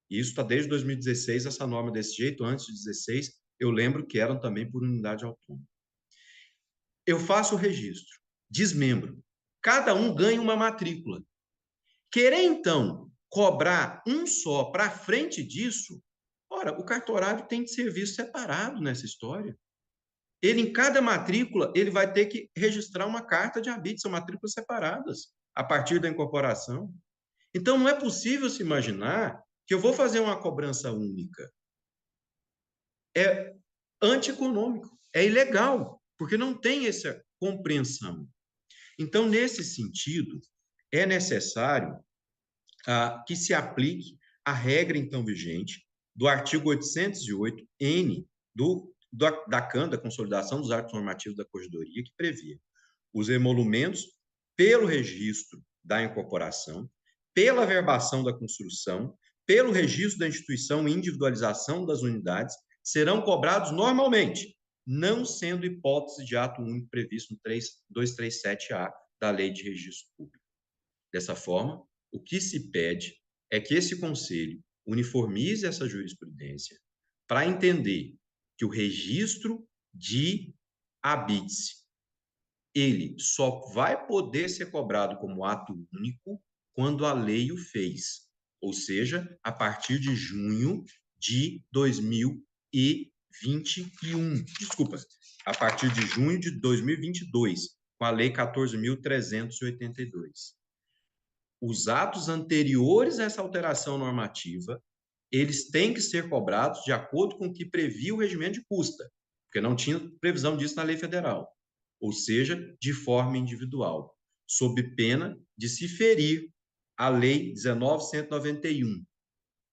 E isso está desde 2016, essa norma desse jeito. Antes de 2016, eu lembro que eram também por unidade autônoma. Eu faço o registro, desmembro. Cada um ganha uma matrícula. Querer, então, cobrar um só para frente disso, ora, o cartorário tem de serviço separado nessa história. Ele, em cada matrícula, ele vai ter que registrar uma carta de habite, são matrículas separadas, a partir da incorporação. Então, não é possível se imaginar que eu vou fazer uma cobrança única. É antieconômico, é ilegal, porque não tem essa compreensão. Então, nesse sentido, é necessário que se aplique a regra, então, vigente do artigo 808-N da CAN, da Consolidação dos Atos Normativos da Corregedoria, que prevê os emolumentos pelo registro da incorporação, pela averbação da construção, pelo registro da instituição e individualização das unidades, serão cobrados normalmente, não sendo hipótese de ato único previsto no 237-A da Lei de Registro Público. Dessa forma, o que se pede é que esse Conselho uniformize essa jurisprudência para entender que o registro de habite-se, ele só vai poder ser cobrado como ato único quando a lei o fez, ou seja, a partir de junho de 2021. Desculpa, a partir de junho de 2022, com a Lei 14.382. Os atos anteriores a essa alteração normativa, eles têm que ser cobrados de acordo com o que previa o regimento de custa, porque não tinha previsão disso na lei federal, ou seja, de forma individual, sob pena de se ferir a Lei 19.191,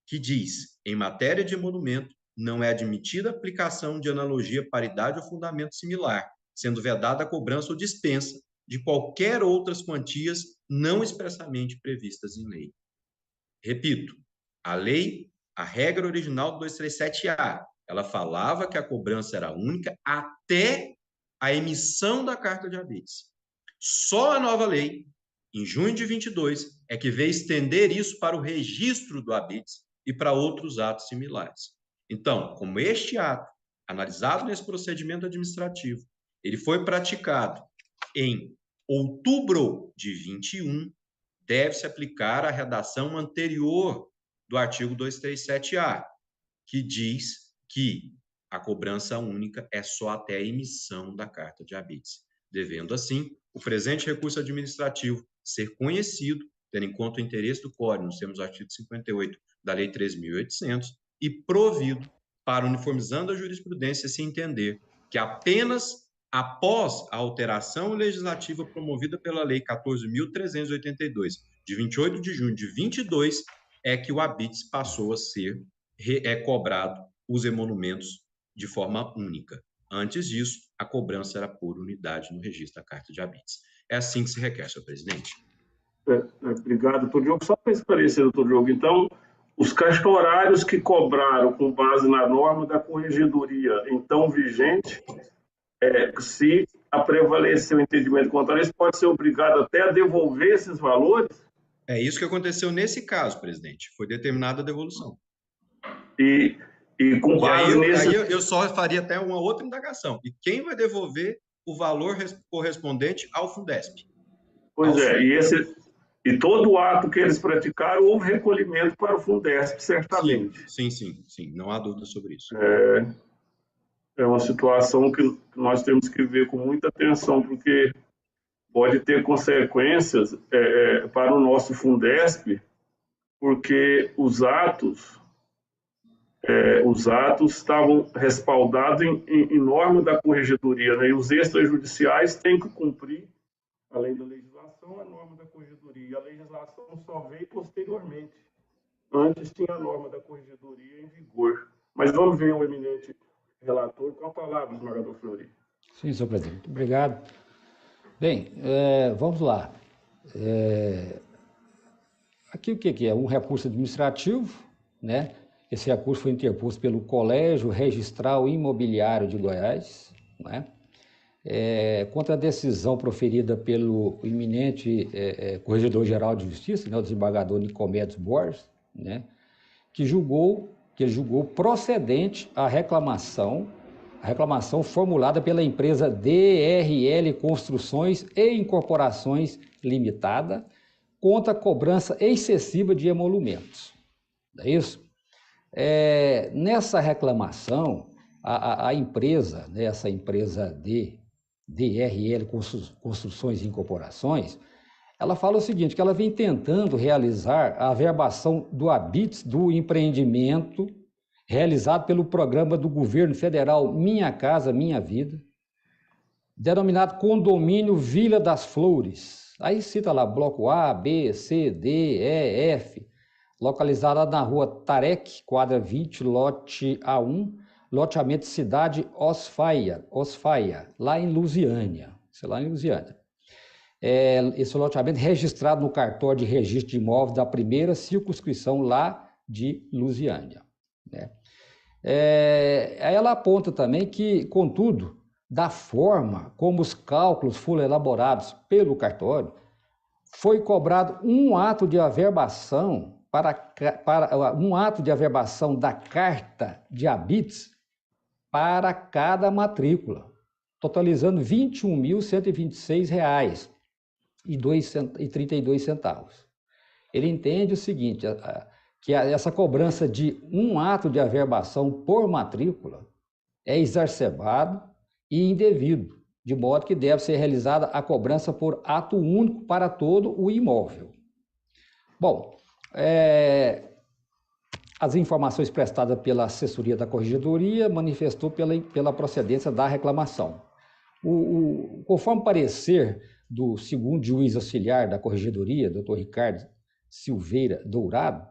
que diz, em matéria de emolumento, não é admitida a aplicação de analogia, paridade ou fundamento similar, sendo vedada a cobrança ou dispensa de qualquer outras quantias não expressamente previstas em lei. Repito, a lei, a regra original do 237A, ela falava que a cobrança era única até a emissão da carta de habeas. Só a nova lei, em junho de 22, é que veio estender isso para o registro do habeas e para outros atos similares. Então, como este ato, analisado nesse procedimento administrativo, ele foi praticado em outubro de 21, deve-se aplicar a redação anterior do artigo 237A, que diz que a cobrança única é só até a emissão da carta de habeas, devendo, assim, o presente recurso administrativo ser conhecido, tendo em conta o interesse do Código, nos termos do artigo 58 da Lei 3.800, e provido para, uniformizando a jurisprudência, se entender que apenas após a alteração legislativa promovida pela Lei 14.382, de 28 de junho de 22, é que o habeas passou a ser cobrado os emolumentos de forma única. Antes disso, a cobrança era por unidade no registro da carta de habeas. É assim que se requer, senhor presidente. Obrigado, doutor Diogo. Só para esclarecer, doutor Diogo, então, os castorários que cobraram com base na norma da corregedoria então vigente, se prevalecer o entendimento contrário, eles podem ser obrigados até a devolver esses valores? É isso que aconteceu nesse caso, presidente. Foi determinada a devolução. E com base nesse... Aí eu só faria até uma outra indagação. E quem vai devolver o valor correspondente ao Fundesp? Pois e todo ato que eles praticaram, houve recolhimento para o Fundesp, certamente. Sim. Não há dúvida sobre isso. É uma situação que nós temos que ver com muita atenção, porque pode ter consequências para o nosso Fundesp, porque os atos estavam respaldados em norma da corregedoria, né? E os extrajudiciais têm que cumprir, além da legislação, a norma da corregedoria. E a legislação só veio posteriormente. Antes tinha a norma da corregedoria em vigor. Mas vamos ver o eminente relator com a palavra, esmagador Fleury. Sim, senhor presidente. Muito obrigado. Bem, vamos lá. Aqui o que é? Um recurso administrativo, né? Esse recurso foi interposto pelo Colégio Registral Imobiliário de Goiás, né? Contra a decisão proferida pelo eminente Corregedor-Geral de Justiça, né, o desembargador Nicomedes Borges, né, que ele julgou procedente a reclamação formulada pela empresa DRL Construções e Incorporações Limitada contra a cobrança excessiva de emolumentos. Não é isso? Nessa reclamação, a empresa, né, essa empresa DRL Construções e Incorporações, ela fala o seguinte, que ela vem tentando realizar a averbação do habeas do empreendimento realizado pelo programa do governo federal Minha Casa Minha Vida, denominado Condomínio Vila das Flores. Aí cita lá bloco A, B, C, D, E, F, localizada na rua Tarek, quadra 20, lote A1, loteamento Cidade Osfaia, lá em Lusiânia. Isso é lá em Lusiânia. Esse loteamento registrado no cartório de registro de imóveis da primeira circunscrição lá de Lusiânia, né? Aí ela aponta também que, contudo, da forma como os cálculos foram elaborados pelo cartório, foi cobrado um ato de averbação um ato de averbação da carta de habeas para cada matrícula, totalizando R$ 21.126,32. Ele entende o seguinte, que essa cobrança de um ato de averbação por matrícula é exacerbado e indevido, de modo que deve ser realizada a cobrança por ato único para todo o imóvel. Bom, as informações prestadas pela assessoria da Corregedoria manifestou pela procedência da reclamação. Conforme parecer do segundo juiz auxiliar da Corregedoria, Dr. Ricardo Silveira Dourado,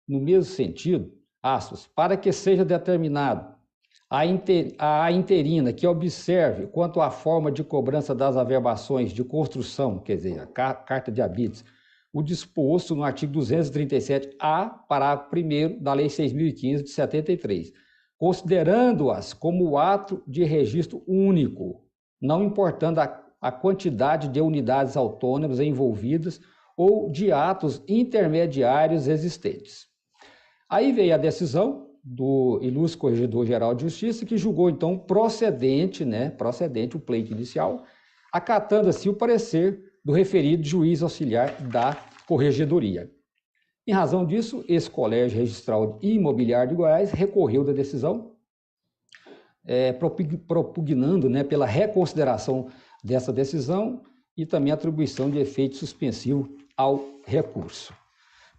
no mesmo sentido, aspas, para que seja determinado a interina que observe quanto à forma de cobrança das averbações de construção, quer dizer, a carta de habites, o disposto no artigo 237-A, parágrafo 1º da Lei 6.015 de 73, considerando-as como ato de registro único, não importando a quantidade de unidades autônomas envolvidas ou de atos intermediários existentes. Aí veio a decisão do ilustre Corregedor-Geral de Justiça, que julgou, então, procedente o pleito inicial, acatando assim o parecer do referido juiz auxiliar da Corregedoria. Em razão disso, esse Colégio Registral Imobiliário de Goiás recorreu da decisão, propugnando pela reconsideração dessa decisão e também atribuição de efeito suspensivo ao recurso.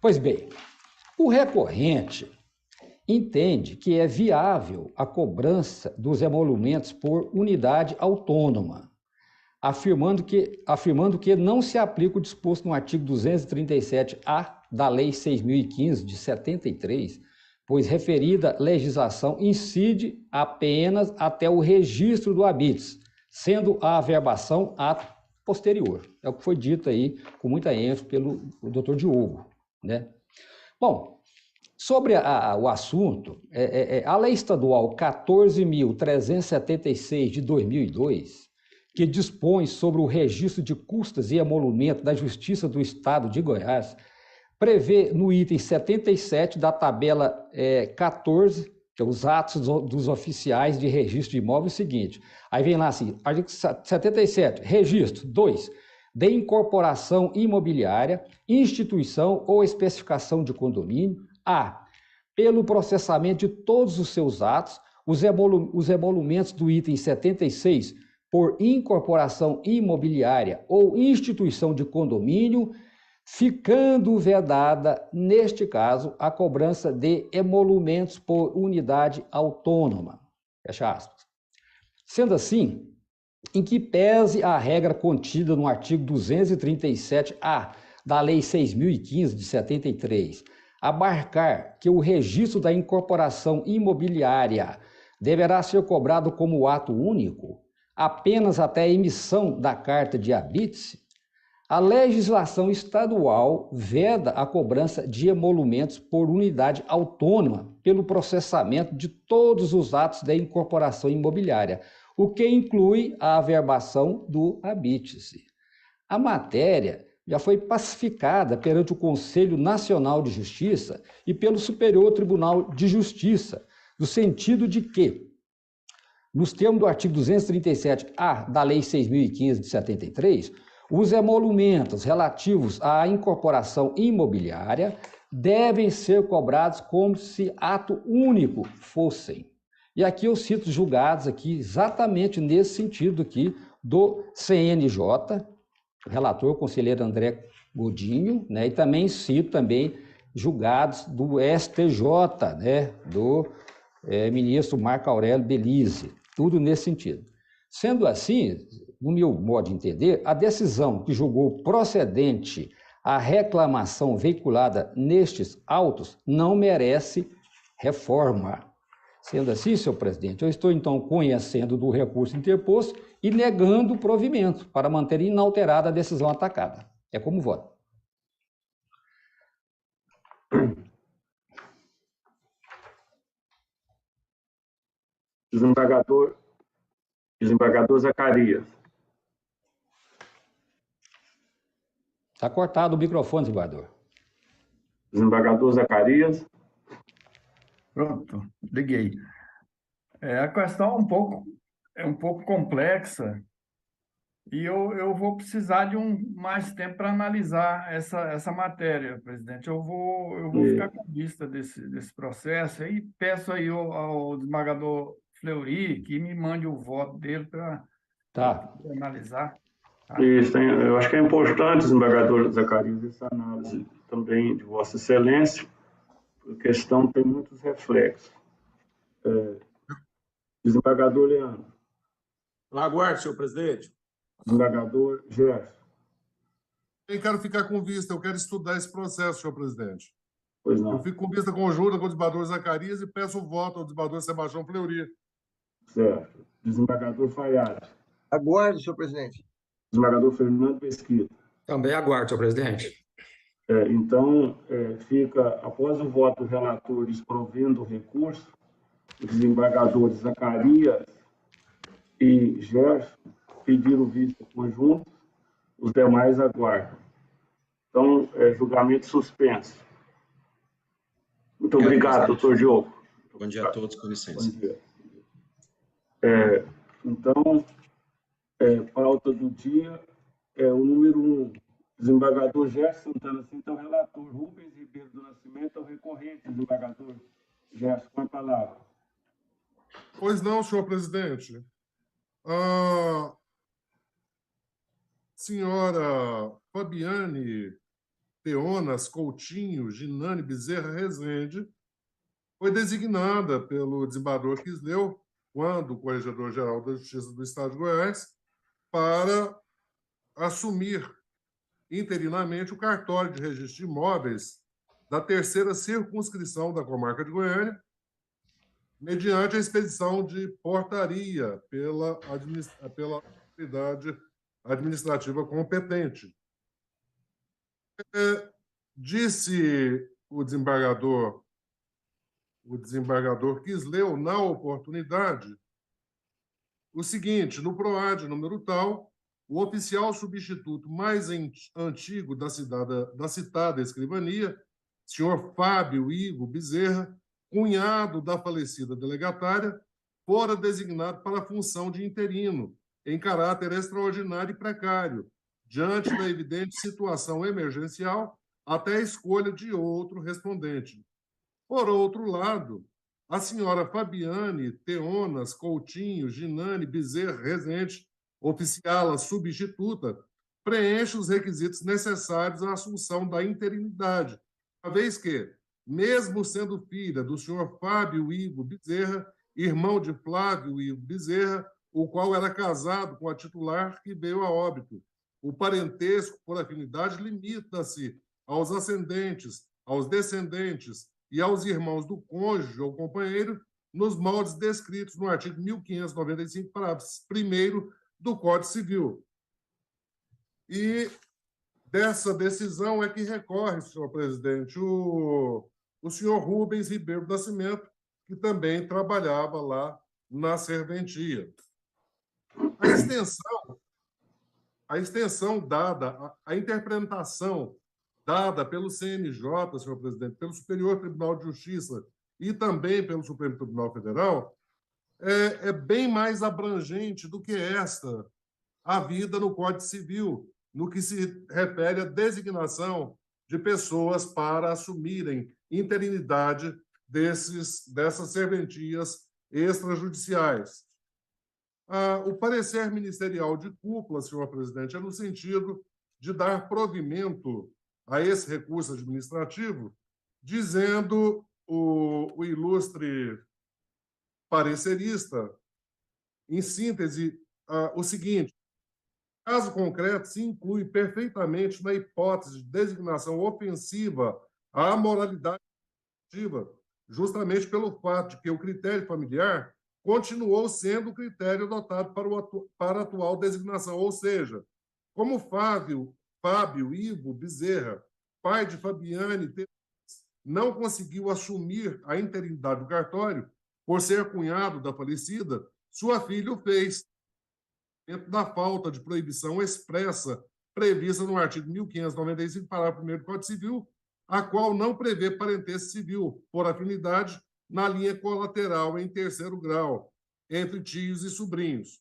Pois bem, o recorrente entende que é viável a cobrança dos emolumentos por unidade autônoma, afirmando que não se aplica o disposto no artigo 237-A da Lei 6.015 de 73, pois referida legislação incide apenas até o registro do habites, sendo a averbação ato posterior. É o que foi dito aí com muita ênfase pelo Dr. Diogo, né? Bom, sobre o assunto, a Lei Estadual 14.376 de 2002, que dispõe sobre o registro de custas e emolumento da Justiça do Estado de Goiás, prevê no item 77 da tabela 14, que é os atos dos oficiais de registro de imóvel, o seguinte, aí vem lá assim, artigo 77, registro, 2, de incorporação imobiliária, instituição ou especificação de condomínio, a, pelo processamento de todos os seus atos, os emolumentos do item 76, por incorporação imobiliária ou instituição de condomínio, ficando vedada, neste caso, a cobrança de emolumentos por unidade autônoma. Fecha aspas. Sendo assim, em que pese a regra contida no artigo 237-A da Lei 6.015 de 73, abarcar que o registro da incorporação imobiliária deverá ser cobrado como ato único, apenas até a emissão da carta de habite, a legislação estadual veda a cobrança de emolumentos por unidade autônoma pelo processamento de todos os atos da incorporação imobiliária, o que inclui a averbação do habite-se. A matéria já foi pacificada perante o Conselho Nacional de Justiça e pelo Superior Tribunal de Justiça, no sentido de que, nos termos do artigo 237-A da Lei 6.015 de 73, os emolumentos relativos à incorporação imobiliária devem ser cobrados como se ato único fossem. E aqui eu cito julgados aqui exatamente nesse sentido aqui do CNJ, o relator, o conselheiro André Godinho, né, e também cito também julgados do STJ, né, do ministro Marco Aurélio Belize, tudo nesse sentido. Sendo assim, no meu modo de entender, a decisão que julgou procedente a reclamação veiculada nestes autos não merece reforma. Sendo assim, senhor presidente, eu estou então conhecendo do recurso interposto e negando o provimento para manter inalterada a decisão atacada. É como voto. Desembargador Zacarias. Está cortado o microfone, desembargador. Desembargador Zacarias. Pronto, liguei. A questão é um pouco complexa e eu vou precisar de mais tempo para analisar essa matéria, presidente. Eu vou ficar com vista desse processo e peço aí ao desembargador Fleury que me mande o voto dele para analisar. Tá? Isso, eu acho que é importante, desembargador Zacarias, essa análise também de Vossa Excelência, a questão tem muitos reflexos. Desembargador Leandro. Aguarde, senhor presidente. Desembargador Gerson. Eu quero ficar com vista, eu quero estudar esse processo, senhor presidente. Pois não. Eu fico com vista conjunta com o desembargador Zacarias e peço o voto ao desembargador Sebastião Fleury. Certo. Desembargador Fayad. Aguarde, senhor presidente. Desembargador Fernando Mesquita. Também aguardo, senhor presidente. Então, fica, após o voto do relator desprovendo o recurso, os desembargadores Zacarias e Gerson pediram vista conjunto, os demais aguardam. Então, julgamento suspenso. Muito obrigado, doutor Diogo. Bom dia a todos, com licença. Bom dia. Então, pauta do dia o número 1. Desembargador Gerson Santana Cinta, o relator. Rubens Ribeiro do Nascimento, o recorrente. Desembargador Gerson, com a palavra. Pois não, senhor presidente. Senhora Fabiane Teonas Coutinho Ginane Bezerra Rezende foi designada pelo desembargador Quisleu, quando Corregedor-Geral da Justiça do Estado de Goiás, para assumir interinamente o cartório de registro de imóveis da terceira circunscrição da comarca de Goiânia, mediante a expedição de portaria pela autoridade administrativa competente. Disse o desembargador Quisleu, na oportunidade, o seguinte: no PROAD número tal, o oficial substituto mais antigo da citada escrivania, senhor Fábio Ivo Bezerra, cunhado da falecida delegatária, fora designado para a função de interino, em caráter extraordinário e precário, diante da evidente situação emergencial, até a escolha de outro respondente. Por outro lado, a senhora Fabiane Teonas Coutinho Ginane Bezerra Rezende, oficiala substituta, preenche os requisitos necessários à assunção da interinidade, uma vez que, mesmo sendo filha do senhor Fábio Ivo Bezerra, irmão de Flávio Ivo Bezerra, o qual era casado com a titular que veio a óbito. O parentesco, por afinidade, limita-se aos ascendentes, aos descendentes e aos irmãos do cônjuge ou companheiro, nos moldes descritos no artigo 1595, parágrafo 1º do Código Civil. E dessa decisão é que recorre, senhor presidente, o senhor Rubens Ribeiro do Nascimento, que também trabalhava lá na serventia. A extensão dada, a interpretação dada pelo CNJ, senhor presidente, pelo Superior Tribunal de Justiça e também pelo Supremo Tribunal Federal, é bem mais abrangente do que esta, a vida no Código Civil, no que se refere à designação de pessoas para assumirem interinidade dessas serventias extrajudiciais. O parecer ministerial de cúpula, senhor presidente, é no sentido de dar provimento a esse recurso administrativo, dizendo o ilustre parecerista, em síntese, o seguinte: caso concreto se inclui perfeitamente na hipótese de designação ofensiva à moralidade administrativa, justamente pelo fato de que o critério familiar continuou sendo o critério adotado para a atual designação, ou seja, como Fábio Ivo Bezerra, pai de Fabiane, não conseguiu assumir a interinidade do cartório por ser cunhado da falecida, sua filha o fez, dentro da falta de proibição expressa prevista no artigo 1595, parágrafo 1º do Código Civil, a qual não prevê parentesco civil por afinidade na linha colateral em terceiro grau, entre tios e sobrinhos.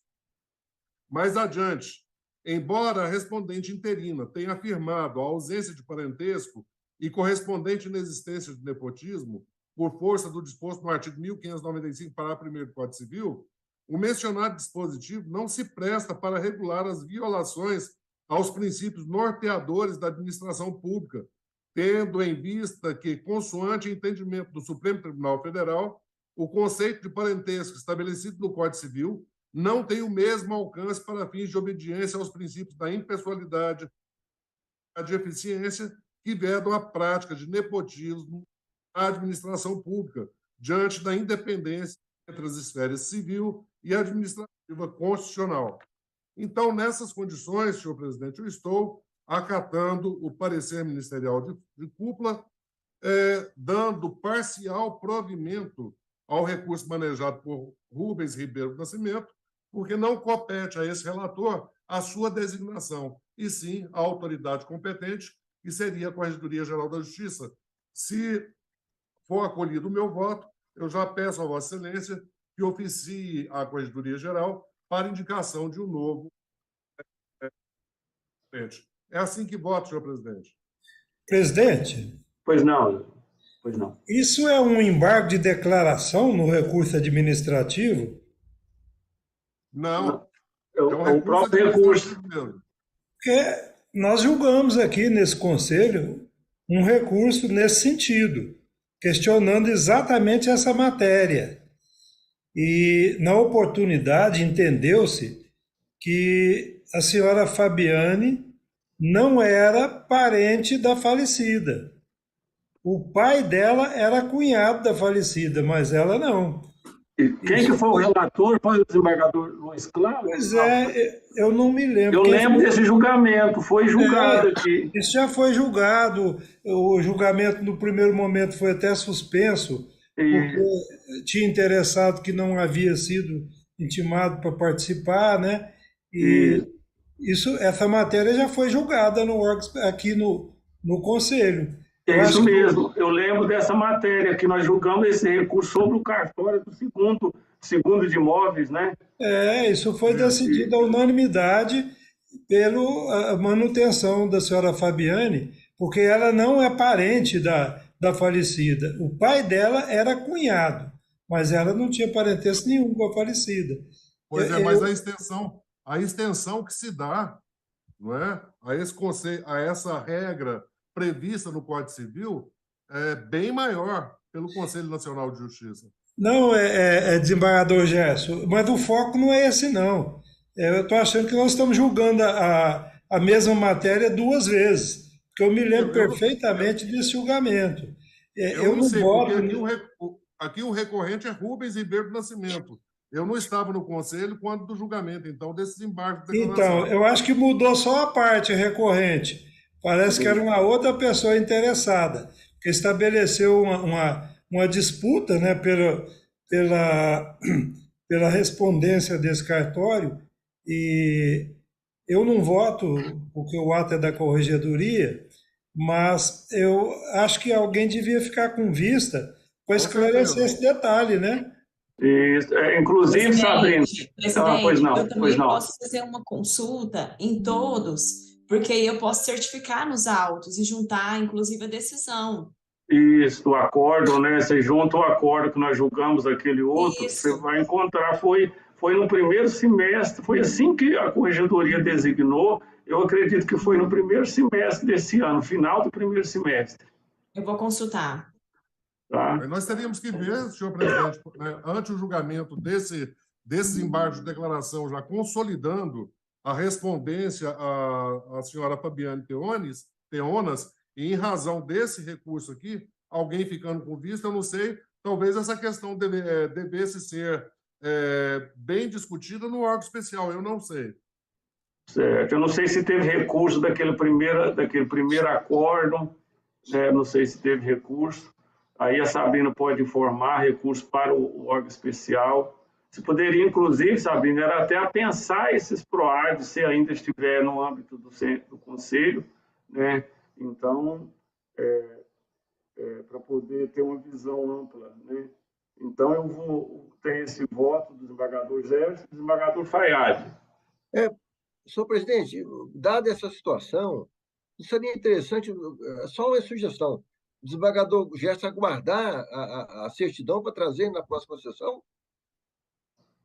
Mais adiante, embora a respondente interina tenha afirmado a ausência de parentesco e correspondente inexistência de nepotismo, por força do disposto no artigo 1595, parágrafo 1º do Código Civil, o mencionado dispositivo não se presta para regular as violações aos princípios norteadores da administração pública, tendo em vista que, consoante entendimento do Supremo Tribunal Federal, o conceito de parentesco estabelecido no Código Civil não tem o mesmo alcance para fins de obediência aos princípios da impessoalidade e de eficiência que vedam a prática de nepotismo na administração pública, diante da independência entre as esferas civil e administrativa constitucional. Então, nessas condições, senhor presidente, eu estou acatando o parecer ministerial de cúpula, dando parcial provimento ao recurso manejado por Rubens Ribeiro do Nascimento, porque não compete a esse relator a sua designação, e sim a autoridade competente, que seria a Corregedoria Geral da Justiça. Se for acolhido o meu voto, eu já peço a Vossa Excelência que oficie a Corregedoria Geral para indicação de um novo presidente. É assim que voto, senhor presidente. Presidente? Pois não. Pois não. Isso é um embargo de declaração no recurso administrativo? Não. É o próprio recurso. Porque nós julgamos aqui nesse Conselho um recurso nesse sentido, questionando exatamente essa matéria. E, na oportunidade, entendeu-se que a senhora Fabiane não era parente da falecida. O pai dela era cunhado da falecida, mas ela não. E quem que foi o relator? Foi o desembargador Luiz Claro? Pois é, eu não me lembro. Eu lembro desse julgamento, foi julgado aqui. Isso já foi julgado, o julgamento no primeiro momento foi até suspenso, porque tinha interessado que não havia sido intimado para participar, né? E essa matéria já foi julgada no órgão, aqui no Conselho. É isso mesmo, eu lembro dessa matéria, que nós julgamos esse recurso sobre o cartório do segundo de imóveis, né? Isso foi decidido à unanimidade pela manutenção da senhora Fabiane, porque ela não é parente da falecida. O pai dela era cunhado, mas ela não tinha parentesco nenhum com a falecida. Pois é, mas a extensão que se dá, não é, a esse conceito, a essa regra prevista no Código Civil é bem maior pelo Conselho Nacional de Justiça. Não, desembargador Gerson, mas o foco não é esse, não. Eu estou achando que nós estamos julgando a mesma matéria duas vezes, porque eu me lembro perfeitamente desse julgamento. Eu não sei, porque aqui o recorrente é Rubens Ribeiro do Nascimento. Eu não estava no Conselho quando do julgamento, então, desses embargos de declaração. Então, eu acho que mudou só a parte recorrente. Parece que era uma outra pessoa interessada, que estabeleceu uma disputa, né, pela respondência desse cartório, e eu não voto, porque o ato é da Corregedoria, mas eu acho que alguém devia ficar com vista para esclarecer esse detalhe, né? Isso, inclusive, Sabrina... Presidente, eu também posso fazer uma consulta em todos, porque aí eu posso certificar nos autos e juntar, inclusive, a decisão. Isso, o acordo, né? Você junta o acordo que nós julgamos aquele outro, você vai encontrar, foi no primeiro semestre, foi assim que a Corregedoria designou, eu acredito que foi no primeiro semestre desse ano, final do primeiro semestre. Eu vou consultar. Tá? Nós teríamos que ver, senhor presidente, ante o julgamento desses embargos de declaração, já consolidando a respondência à senhora Fabiane Theonas, e em razão desse recurso aqui, alguém ficando com vista, eu não sei, talvez essa questão devesse ser bem discutida no órgão especial, eu não sei. Certo, eu não sei se teve recurso daquele primeiro acordo, não sei se teve recurso, aí a Sabrina pode informar, recurso para o órgão especial. Se poderia, inclusive, Sabrina, era até a pensar esses PROAD, se ainda estiver no âmbito do Conselho, né? Então, para poder ter uma visão ampla, né? Então, eu vou ter esse voto do desembargador Gerson e do desembargador Fayad. Senhor presidente, dada essa situação, seria interessante, só uma sugestão, o desembargador Gerson aguardar a certidão para trazer na próxima sessão?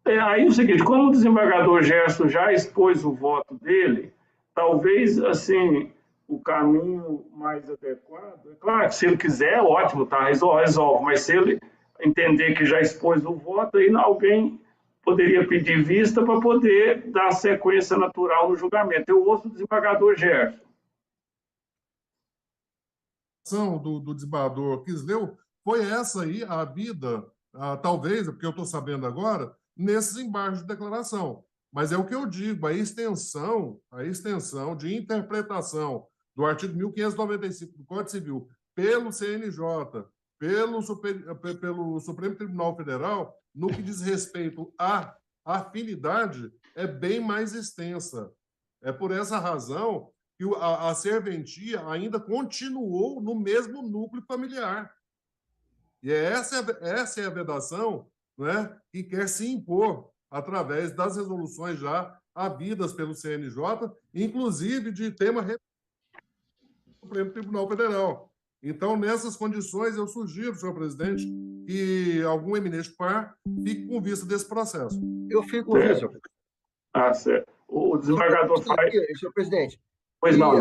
Aí é o seguinte, como o desembargador Gerson já expôs o voto dele, talvez, assim, o caminho mais adequado, é claro que se ele quiser, ótimo, tá, resolve, mas se ele entender que já expôs o voto, aí alguém poderia pedir vista para poder dar sequência natural no julgamento. Eu ouço o desembargador Gerson. Do desembargador Quisleu foi essa aí, a vida, talvez, porque eu estou sabendo agora, nesses embargos de declaração. Mas é o que eu digo, a extensão de interpretação do artigo 1595 do Código Civil pelo CNJ, pelo Supremo Tribunal Federal, no que diz respeito à afinidade, é bem mais extensa. É por essa razão que a serventia ainda continuou no mesmo núcleo familiar. E essa é a vedação, né, que quer se impor através das resoluções já havidas pelo CNJ, inclusive de tema do Supremo Tribunal Federal. Então, nessas condições, eu sugiro, senhor presidente, que algum eminente par fique com vista desse processo. Eu fico com vista, senhor presidente. Certo. O desembargador faz... Senhor presidente, pois não,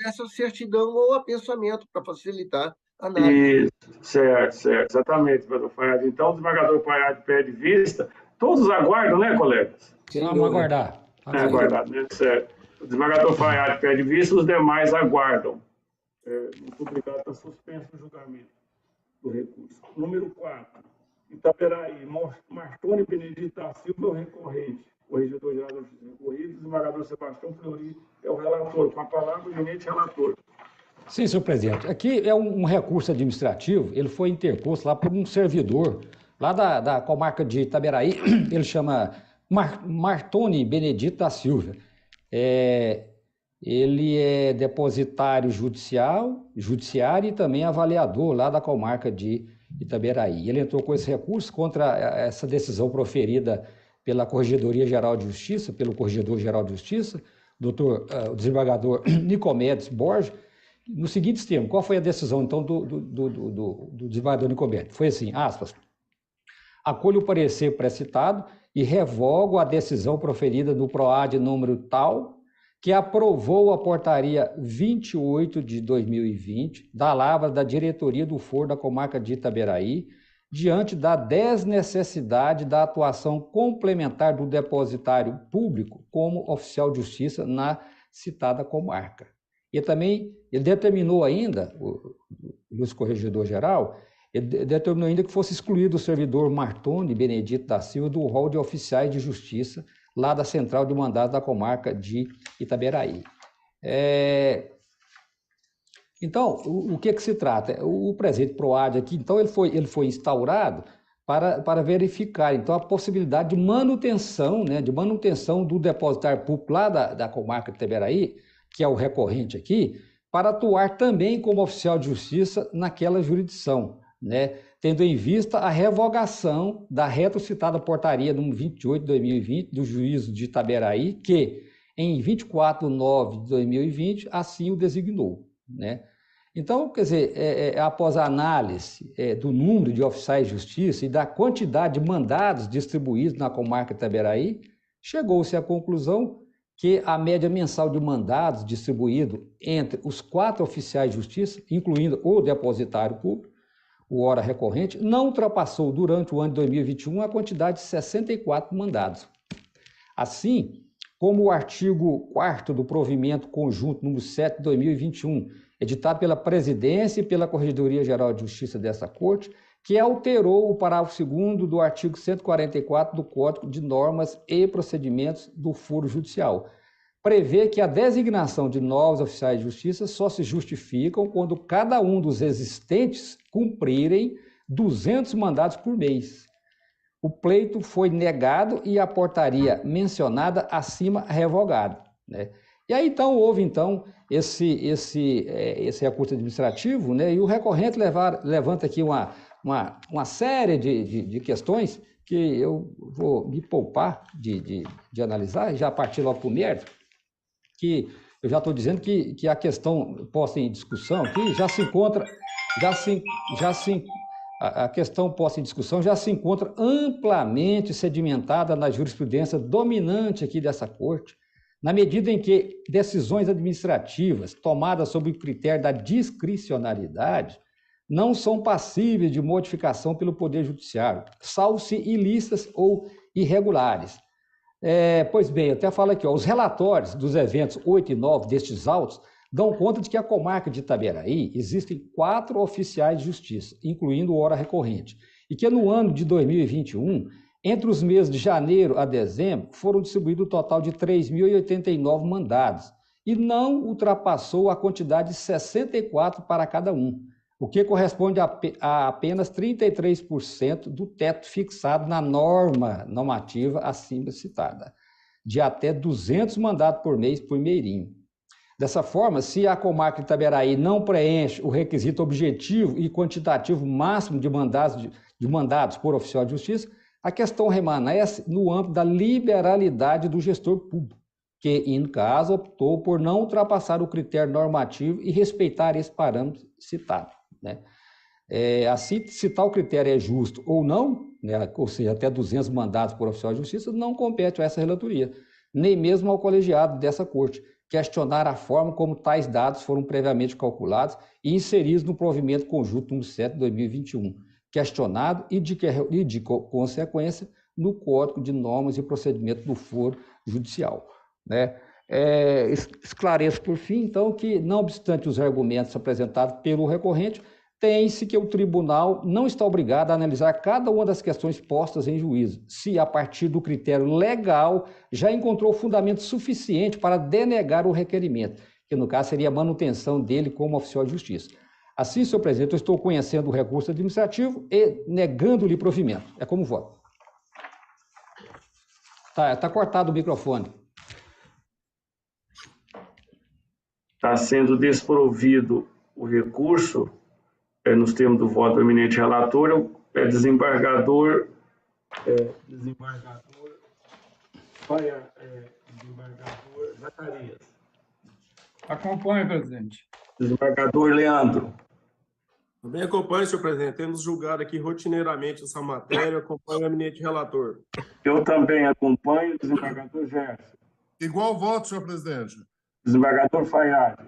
essa certidão ou apensamento para facilitar a análise. Certo, exatamente, desembargador Fayad. Então, o desembargador Fayad pede vista. Todos aguardam, né, colegas? Vamos aguardar. Aguardar, né? Certo. O desembargador Fayad pede vista, os demais aguardam. Muito obrigado, está suspenso o julgamento do recurso. Número 4. Itaperaí, Martoni Benedito da Silva é o recorrente. Corregedor-geral da Justiça recorrido, o desembargador Sebastião Fleury é o relator. Com a palavra, o eminente relator. Sim, senhor presidente. Aqui é um recurso administrativo, ele foi interposto lá por um servidor, lá da comarca de Itaberaí, ele chama Martoni Benedito da Silva. Ele é depositário judiciário e também avaliador lá da comarca de Itaberaí. Ele entrou com esse recurso contra essa decisão proferida pela Corregedoria-Geral de Justiça, pelo Corregedor-Geral de Justiça, o desembargador Nicomedes Borges, no seguinte termo. Qual foi a decisão, então, do desembargador Nicomedes? Foi assim, aspas, acolho o parecer precitado e revogo a decisão proferida no PROAD número tal, que aprovou a portaria 28 de 2020, da Lavra da Diretoria do Foro da Comarca de Itaberaí, diante da desnecessidade da atuação complementar do depositário público como oficial de justiça na citada comarca. E também, ele determinou ainda, o Lúcio Corregedor-Geral, ele determinou ainda que fosse excluído o servidor Martoni Benedito da Silva do rol de oficiais de justiça lá da Central de Mandados da comarca de Itaberaí. Então, o que se trata? O presente PROAD aqui, então, ele foi instaurado para verificar, então, a possibilidade de manutenção, né, do depositário público lá da comarca de Itaberaí, que é o recorrente aqui, para atuar também como oficial de justiça naquela jurisdição, né, tendo em vista a revogação da retrocitada portaria número 28 de 2020 do juízo de Itaberaí, que em 24 de 9 de 2020 assim o designou, né? Então, quer dizer, após a análise do número de oficiais de justiça e da quantidade de mandados distribuídos na comarca de Itaberaí, chegou-se à conclusão que a média mensal de mandados distribuídos entre os 4 oficiais de justiça, incluindo o depositário público, o hora recorrente, não ultrapassou durante o ano de 2021 a quantidade de 64 mandados. Assim, como o artigo 4º do provimento conjunto número 7 de 2021, editado pela Presidência e pela Corregedoria-Geral de Justiça dessa Corte, que alterou o parágrafo 2º do artigo 144 do Código de Normas e Procedimentos do Foro Judicial. Prevê que a designação de novos oficiais de justiça só se justificam quando cada um dos existentes cumprirem 200 mandados por mês. O pleito foi negado e a portaria mencionada acima revogada, né? E aí, então, houve, esse recurso administrativo, né? E o recorrente levanta aqui uma série de questões que eu vou me poupar de analisar, já partir logo para o mérito, que eu já estou dizendo que a questão posta em discussão aqui a questão posta em discussão já se encontra amplamente sedimentada na jurisprudência dominante aqui dessa Corte, na medida em que decisões administrativas tomadas sob o critério da discricionariedade não são passíveis de modificação pelo Poder Judiciário, salvo se ilícitas ou irregulares. Pois bem, eu até falo aqui, os relatórios dos eventos 8 e 9 destes autos dão conta de que a comarca de Itaberaí existem 4 oficiais de justiça, incluindo o hora recorrente, e que no ano de 2021, entre os meses de janeiro a dezembro, foram distribuídos um total de 3.089 mandados, e não ultrapassou a quantidade de 64 para cada um, o que corresponde a apenas 33% do teto fixado na normativa acima citada, de até 200 mandados por mês por meirinho. Dessa forma, se a comarca de Itaberaí não preenche o requisito objetivo e quantitativo máximo de mandados por oficial de justiça, a questão permanece no âmbito da liberalidade do gestor público, que, em caso, optou por não ultrapassar o critério normativo e respeitar esse parâmetro citado, né? Assim, se tal critério é justo ou não, né, ou seja, até 200 mandados por oficial de justiça, não compete a essa relatoria, nem mesmo ao colegiado dessa corte, questionar a forma como tais dados foram previamente calculados e inseridos no provimento conjunto número 7 de 2021, questionado e de consequência no Código de Normas e Procedimento do Foro Judicial, né? Esclareço, por fim, então, que, não obstante os argumentos apresentados pelo recorrente, tem-se que o tribunal não está obrigado a analisar cada uma das questões postas em juízo, se, a partir do critério legal, já encontrou fundamento suficiente para denegar o requerimento, que, no caso, seria a manutenção dele como oficial de justiça. Assim, senhor presidente, eu estou conhecendo o recurso administrativo e negando-lhe provimento. É como voto. Tá cortado o microfone. Está sendo desprovido o recurso, nos termos do voto do eminente relator, desembargador Zacarias. Acompanhe, presidente. Desembargador Leandro. Também acompanho, senhor presidente. Temos julgado aqui rotineiramente essa matéria. Acompanho o eminente relator. Eu também acompanho, desembargador Gerson. Igual voto, senhor presidente. Desembargador Fayad.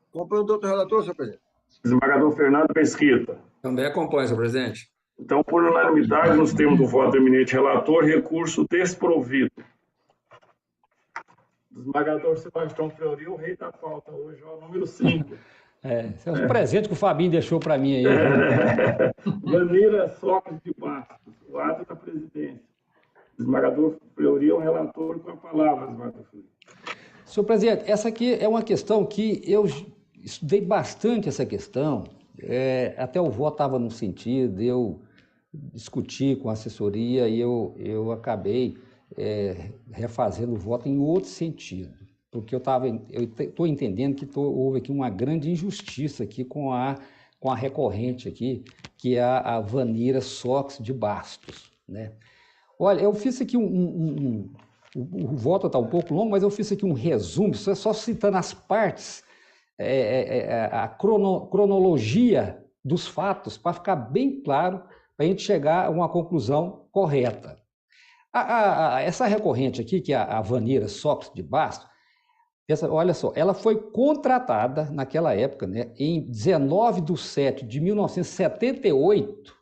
Acompanho o doutor relator, senhor presidente. Desembargador Fernando Mesquita. Também acompanho, senhor presidente. Então, por unanimidade, nos termos do voto do eminente relator, recurso desprovido. Desembargador Sebastião Fleury, o rei da pauta hoje, é o número 5. Esse é um presente que o Fabinho deixou para mim aí. Vanira Sócrates de Bastos, o ato da presidência. Desembargador Fleury é o relator com a palavra, desembargador Fleury. Senhor presidente, essa aqui é uma questão que eu estudei bastante essa questão, até o voto estava no sentido, eu discuti com a assessoria e eu acabei refazendo o voto em outro sentido, porque eu estou entendendo que houve aqui uma grande injustiça aqui com a recorrente aqui, que é a Vanira Sócrates de Bastos, né? Olha, eu fiz aqui o voto está um pouco longo, mas eu fiz aqui um resumo, só citando as partes, a cronologia dos fatos, para ficar bem claro, para a gente chegar a uma conclusão correta. Essa recorrente aqui, que é a Vanira Sócrates de Bastos, olha só, ela foi contratada naquela época, né, em 19/7/1978,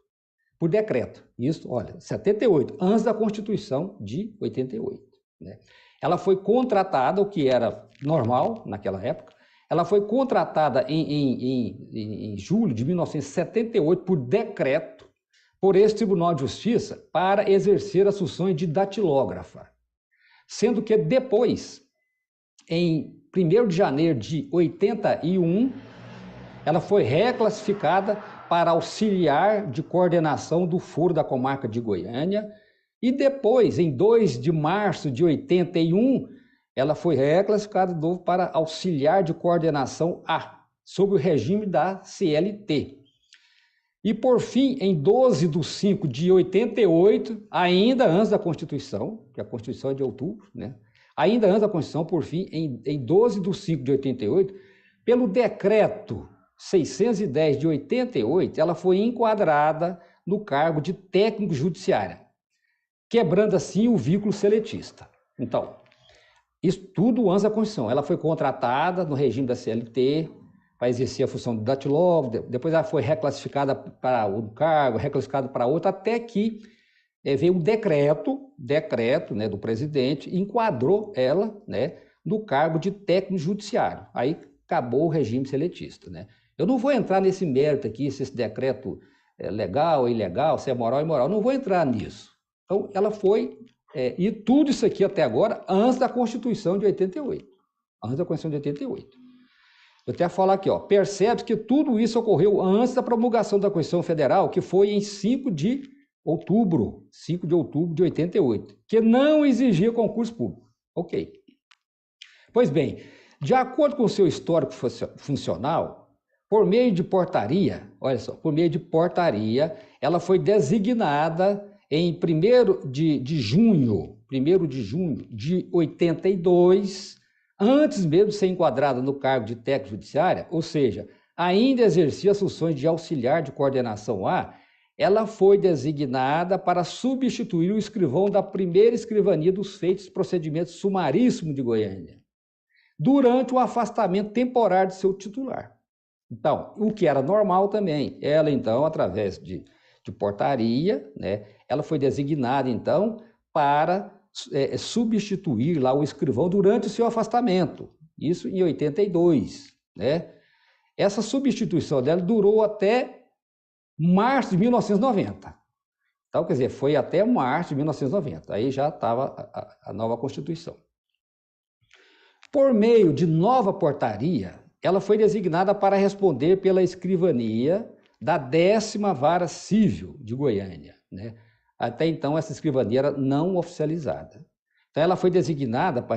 por decreto. Isso, olha, 78, antes da Constituição de 88. Né? Ela foi contratada, o que era normal naquela época, ela foi contratada em julho de 1978 por decreto por esse Tribunal de Justiça para exercer as funções de datilógrafa, sendo que depois, em 1º de janeiro de 81, ela foi reclassificada para auxiliar de coordenação do foro da comarca de Goiânia, e depois, em 2 de março de 81, ela foi reclassificada de novo para auxiliar de coordenação A, sob o regime da CLT. E, por fim, em 12/5 de 88, ainda antes da Constituição, que a Constituição é de outubro, né? Ainda antes da Constituição, por fim, em 12/5 de 88, pelo decreto 610 de 88, ela foi enquadrada no cargo de técnico judiciária, quebrando assim o vínculo seletista. Então, Isso tudo antes da Constituição. Ela foi contratada no regime da CLT para exercer a função de datilógrafo, depois ela foi reclassificada para um cargo, reclassificada para outro, até que veio um decreto, né, do presidente, e enquadrou ela, né, no cargo de técnico judiciário. Aí acabou o regime seletista, né? Eu não vou entrar nesse mérito aqui, se esse decreto é legal ou ilegal, se é moral ou imoral, não vou entrar nisso. Então, ela foi, e tudo isso aqui até agora, antes da Constituição de 88. Antes da Constituição de 88. Eu até falar aqui, ó, percebe que tudo isso ocorreu antes da promulgação da Constituição Federal, que foi em 5 de outubro de 88, que não exigia concurso público. Ok. Pois bem, de acordo com o seu histórico funcional, por meio de portaria, olha só, por meio de portaria, ela foi designada em 1º de junho de 82, antes mesmo de ser enquadrada no cargo de técnico judiciária, ou seja, ainda exercia as funções de auxiliar de coordenação A, ela foi designada para substituir o escrivão da primeira escrivania dos feitos procedimentos sumaríssimos de Goiânia, durante o afastamento temporário de seu titular. Então, o que era normal também, ela então, através de portaria, né, ela foi designada então para substituir lá o escrivão durante o seu afastamento, isso em 82, né? Essa substituição dela durou até março de 1990. Então, quer dizer, foi até março de 1990, aí já estava a nova Constituição. Por meio de nova portaria, ela foi designada para responder pela escrivania da 10ª Vara Civil de Goiânia, né? Até então, essa escrivania era não oficializada. Então, ela foi designada para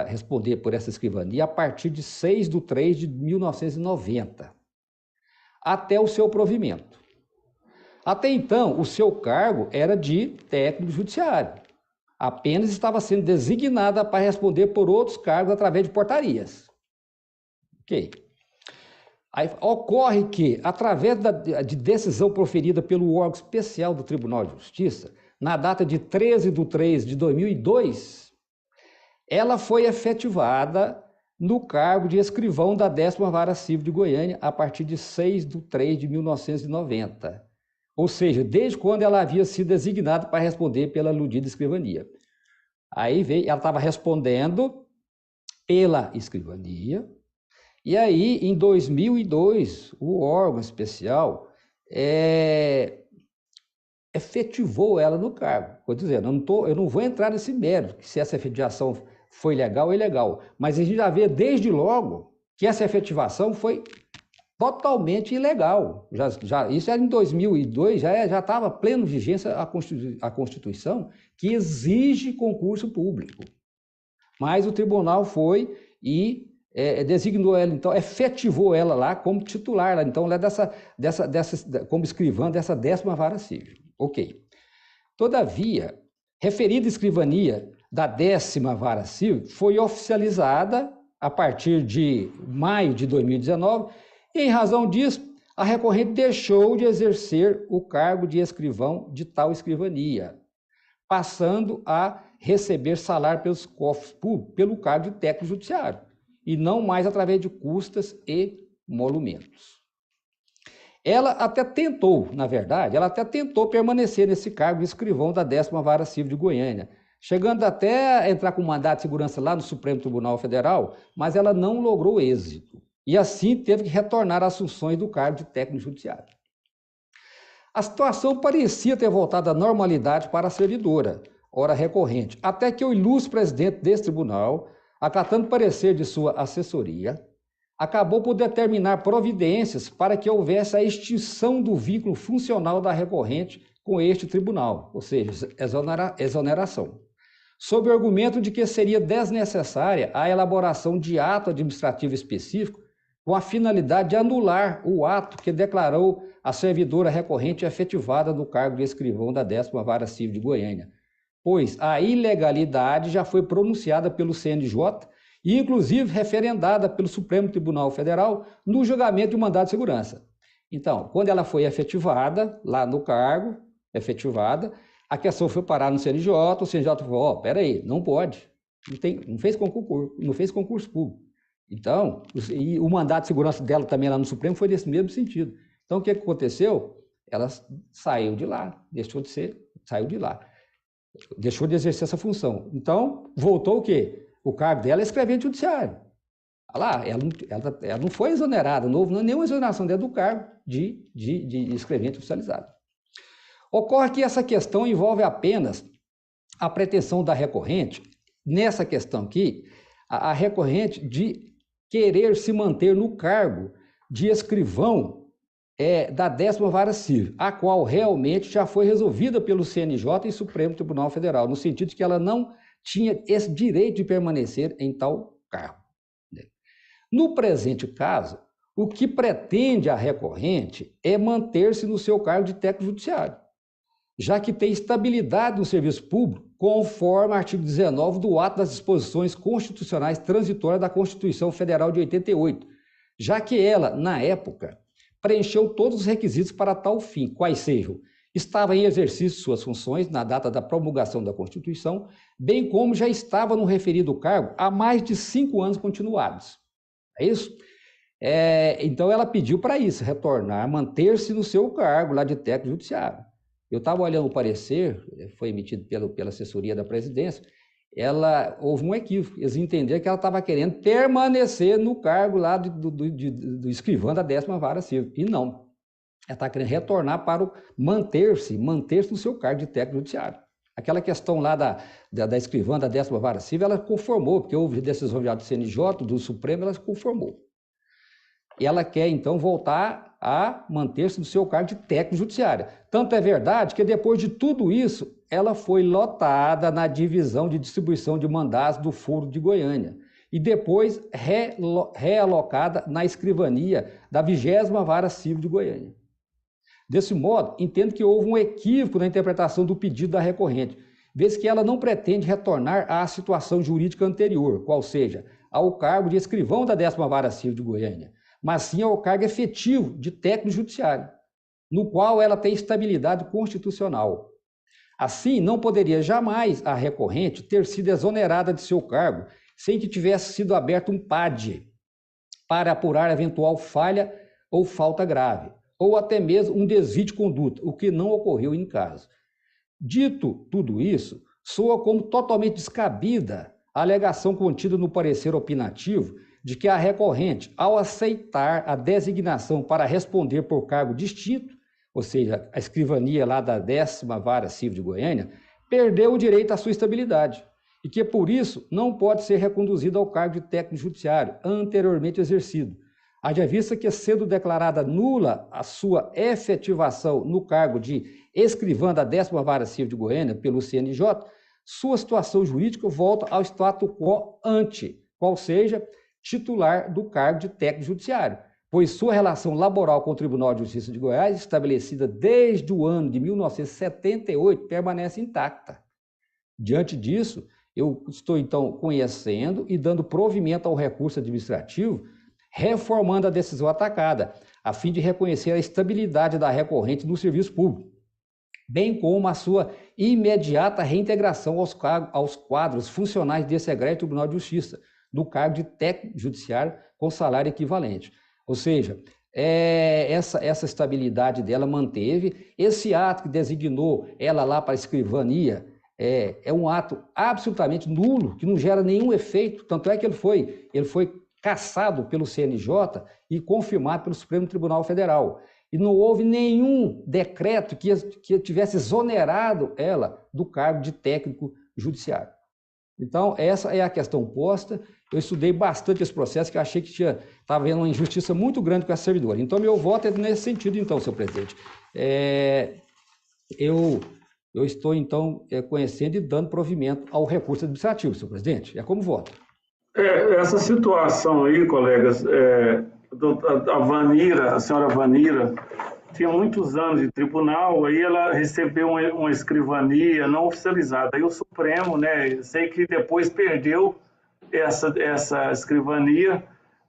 responder por essa escrivania a partir de 6/3 de 1990, até o seu provimento. Até então, o seu cargo era de técnico judiciário. Apenas estava sendo designada para responder por outros cargos através de portarias. Ok. Aí ocorre que, através de decisão proferida pelo órgão especial do Tribunal de Justiça, na data de 13/3 de 2002, ela foi efetivada no cargo de escrivão da 10ª Vara Civil de Goiânia a partir de 6/3 de 1990. Ou seja, desde quando ela havia sido designada para responder pela aludida escrivania. Aí veio, ela estava respondendo pela escrivania. E aí, em 2002, o órgão especial efetivou ela no cargo. Vou dizer, eu não vou entrar nesse mérito, se essa efetivação foi legal ou ilegal, mas a gente já vê desde logo que essa efetivação foi totalmente ilegal. Isso era em 2002, já estava pleno vigência a Constituição, que exige concurso público. Mas o tribunal foi e designou ela, então, efetivou ela lá como titular, então ela é como escrivã dessa 10ª Vara Civil. Ok. Todavia, referida escrivania da 10ª Vara Civil foi oficializada a partir de maio de 2019, e, em razão disso, a recorrente deixou de exercer o cargo de escrivão de tal escrivania, passando a receber salário pelos cofres públicos pelo cargo de técnico judiciário, e não mais através de custas e molumentos. Ela até tentou, na verdade, permanecer nesse cargo de escrivão da 10ª Vara Civil de Goiânia, chegando até a entrar com mandato de segurança lá no Supremo Tribunal Federal, mas ela não logrou êxito, e assim teve que retornar às funções do cargo de técnico judiciário. A situação parecia ter voltado à normalidade para a servidora, ora recorrente, até que o ilustre presidente desse tribunal, acatando parecer de sua assessoria, acabou por determinar providências para que houvesse a extinção do vínculo funcional da recorrente com este tribunal, ou seja, exoneração, sob o argumento de que seria desnecessária a elaboração de ato administrativo específico com a finalidade de anular o ato que declarou a servidora recorrente efetivada no cargo de escrivão da 10ª Vara Civil de Goiânia, pois a ilegalidade já foi pronunciada pelo CNJ e, inclusive, referendada pelo Supremo Tribunal Federal no julgamento de mandado de segurança. Então, quando ela foi efetivada, lá no cargo, a questão foi parar no CNJ, o CNJ falou, peraí, não pode. Não fez concurso público. Então, e o mandato de segurança dela também lá no Supremo foi nesse mesmo sentido. Então, o que aconteceu? Ela saiu de lá, saiu de lá. Deixou de exercer essa função. Então, voltou o quê? O cargo dela é escrevente judiciário. Olha lá, ela não foi exonerada, não houve nenhuma exoneração dentro do cargo de escrevente oficializado. Ocorre que essa questão envolve apenas a pretensão da recorrente, nessa questão aqui, a recorrente de querer se manter no cargo de escrivão da 10ª Vara Civil, a qual realmente já foi resolvida pelo CNJ e Supremo Tribunal Federal, no sentido de que ela não tinha esse direito de permanecer em tal cargo. No presente caso, o que pretende a recorrente é manter-se no seu cargo de técnico judiciário, já que tem estabilidade no serviço público, conforme o artigo 19 do ato das disposições constitucionais transitórias da Constituição Federal de 88, já que ela, na época, preencheu todos os requisitos para tal fim, quais sejam: estava em exercício de suas funções na data da promulgação da Constituição, bem como já estava no referido cargo há mais de 5 anos continuados. É isso? Então, ela pediu para isso, retornar, manter-se no seu cargo lá de técnico judiciário. Eu estava olhando o parecer, foi emitido pela assessoria da presidência, houve um equívoco, eles entenderam que ela estava querendo permanecer no cargo lá do escrivão da 10ª Vara Civil, e não. Ela está querendo retornar para manter-se no seu cargo de técnico judiciário. Aquela questão lá da escrivã da 10ª Vara Civil, ela conformou, porque houve decisão já do CNJ, do Supremo, ela conformou. E ela quer, então, voltar a manter-se no seu cargo de técnico judiciário. Tanto é verdade que, depois de tudo isso, ela foi lotada na divisão de distribuição de mandados do Foro de Goiânia e depois realocada na escrivania da 20ª Vara Civil de Goiânia. Desse modo, entendo que houve um equívoco na interpretação do pedido da recorrente, vez que ela não pretende retornar à situação jurídica anterior, qual seja, ao cargo de escrivão da 10ª Vara Civil de Goiânia, mas sim ao cargo efetivo de técnico judiciário, no qual ela tem estabilidade constitucional. Assim, não poderia jamais a recorrente ter sido exonerada de seu cargo sem que tivesse sido aberto um PAD para apurar eventual falha ou falta grave, ou até mesmo um desvio de conduta, o que não ocorreu em caso. Dito tudo isso, soa como totalmente descabida a alegação contida no parecer opinativo de que a recorrente, ao aceitar a designação para responder por cargo distinto, ou seja, a escrivania lá da 10ª Vara Civil de Goiânia, perdeu o direito à sua estabilidade e que, por isso, não pode ser reconduzida ao cargo de técnico judiciário anteriormente exercido, haja vista que, sendo declarada nula a sua efetivação no cargo de escrivã da 10ª Vara Civil de Goiânia pelo CNJ, sua situação jurídica volta ao status quo ante, qual seja, titular do cargo de técnico judiciário, pois sua relação laboral com o Tribunal de Justiça de Goiás, estabelecida desde o ano de 1978, permanece intacta. Diante disso, eu estou, então, conhecendo e dando provimento ao recurso administrativo, reformando a decisão atacada, a fim de reconhecer a estabilidade da recorrente no serviço público, bem como a sua imediata reintegração aos quadros funcionais desse egrégio Tribunal de Justiça, no cargo de técnico judiciário com salário equivalente. Ou seja, essa estabilidade dela manteve. Esse ato que designou ela lá para a escrivania é um ato absolutamente nulo, que não gera nenhum efeito, tanto é que ele foi cassado pelo CNJ e confirmado pelo Supremo Tribunal Federal. E não houve nenhum decreto que tivesse exonerado ela do cargo de técnico judiciário. Então, essa é a questão posta. Eu estudei bastante esse processo, que eu achei que estava havendo uma injustiça muito grande com a servidora. Então, meu voto é nesse sentido, então, senhor presidente. Eu estou, então, conhecendo e dando provimento ao recurso administrativo, senhor presidente. É como voto. Essa situação aí, colegas, a senhora Vanira, tinha muitos anos de tribunal, aí ela recebeu uma escrivania não oficializada. Aí o Supremo, né, sei que depois perdeu essa escrivania,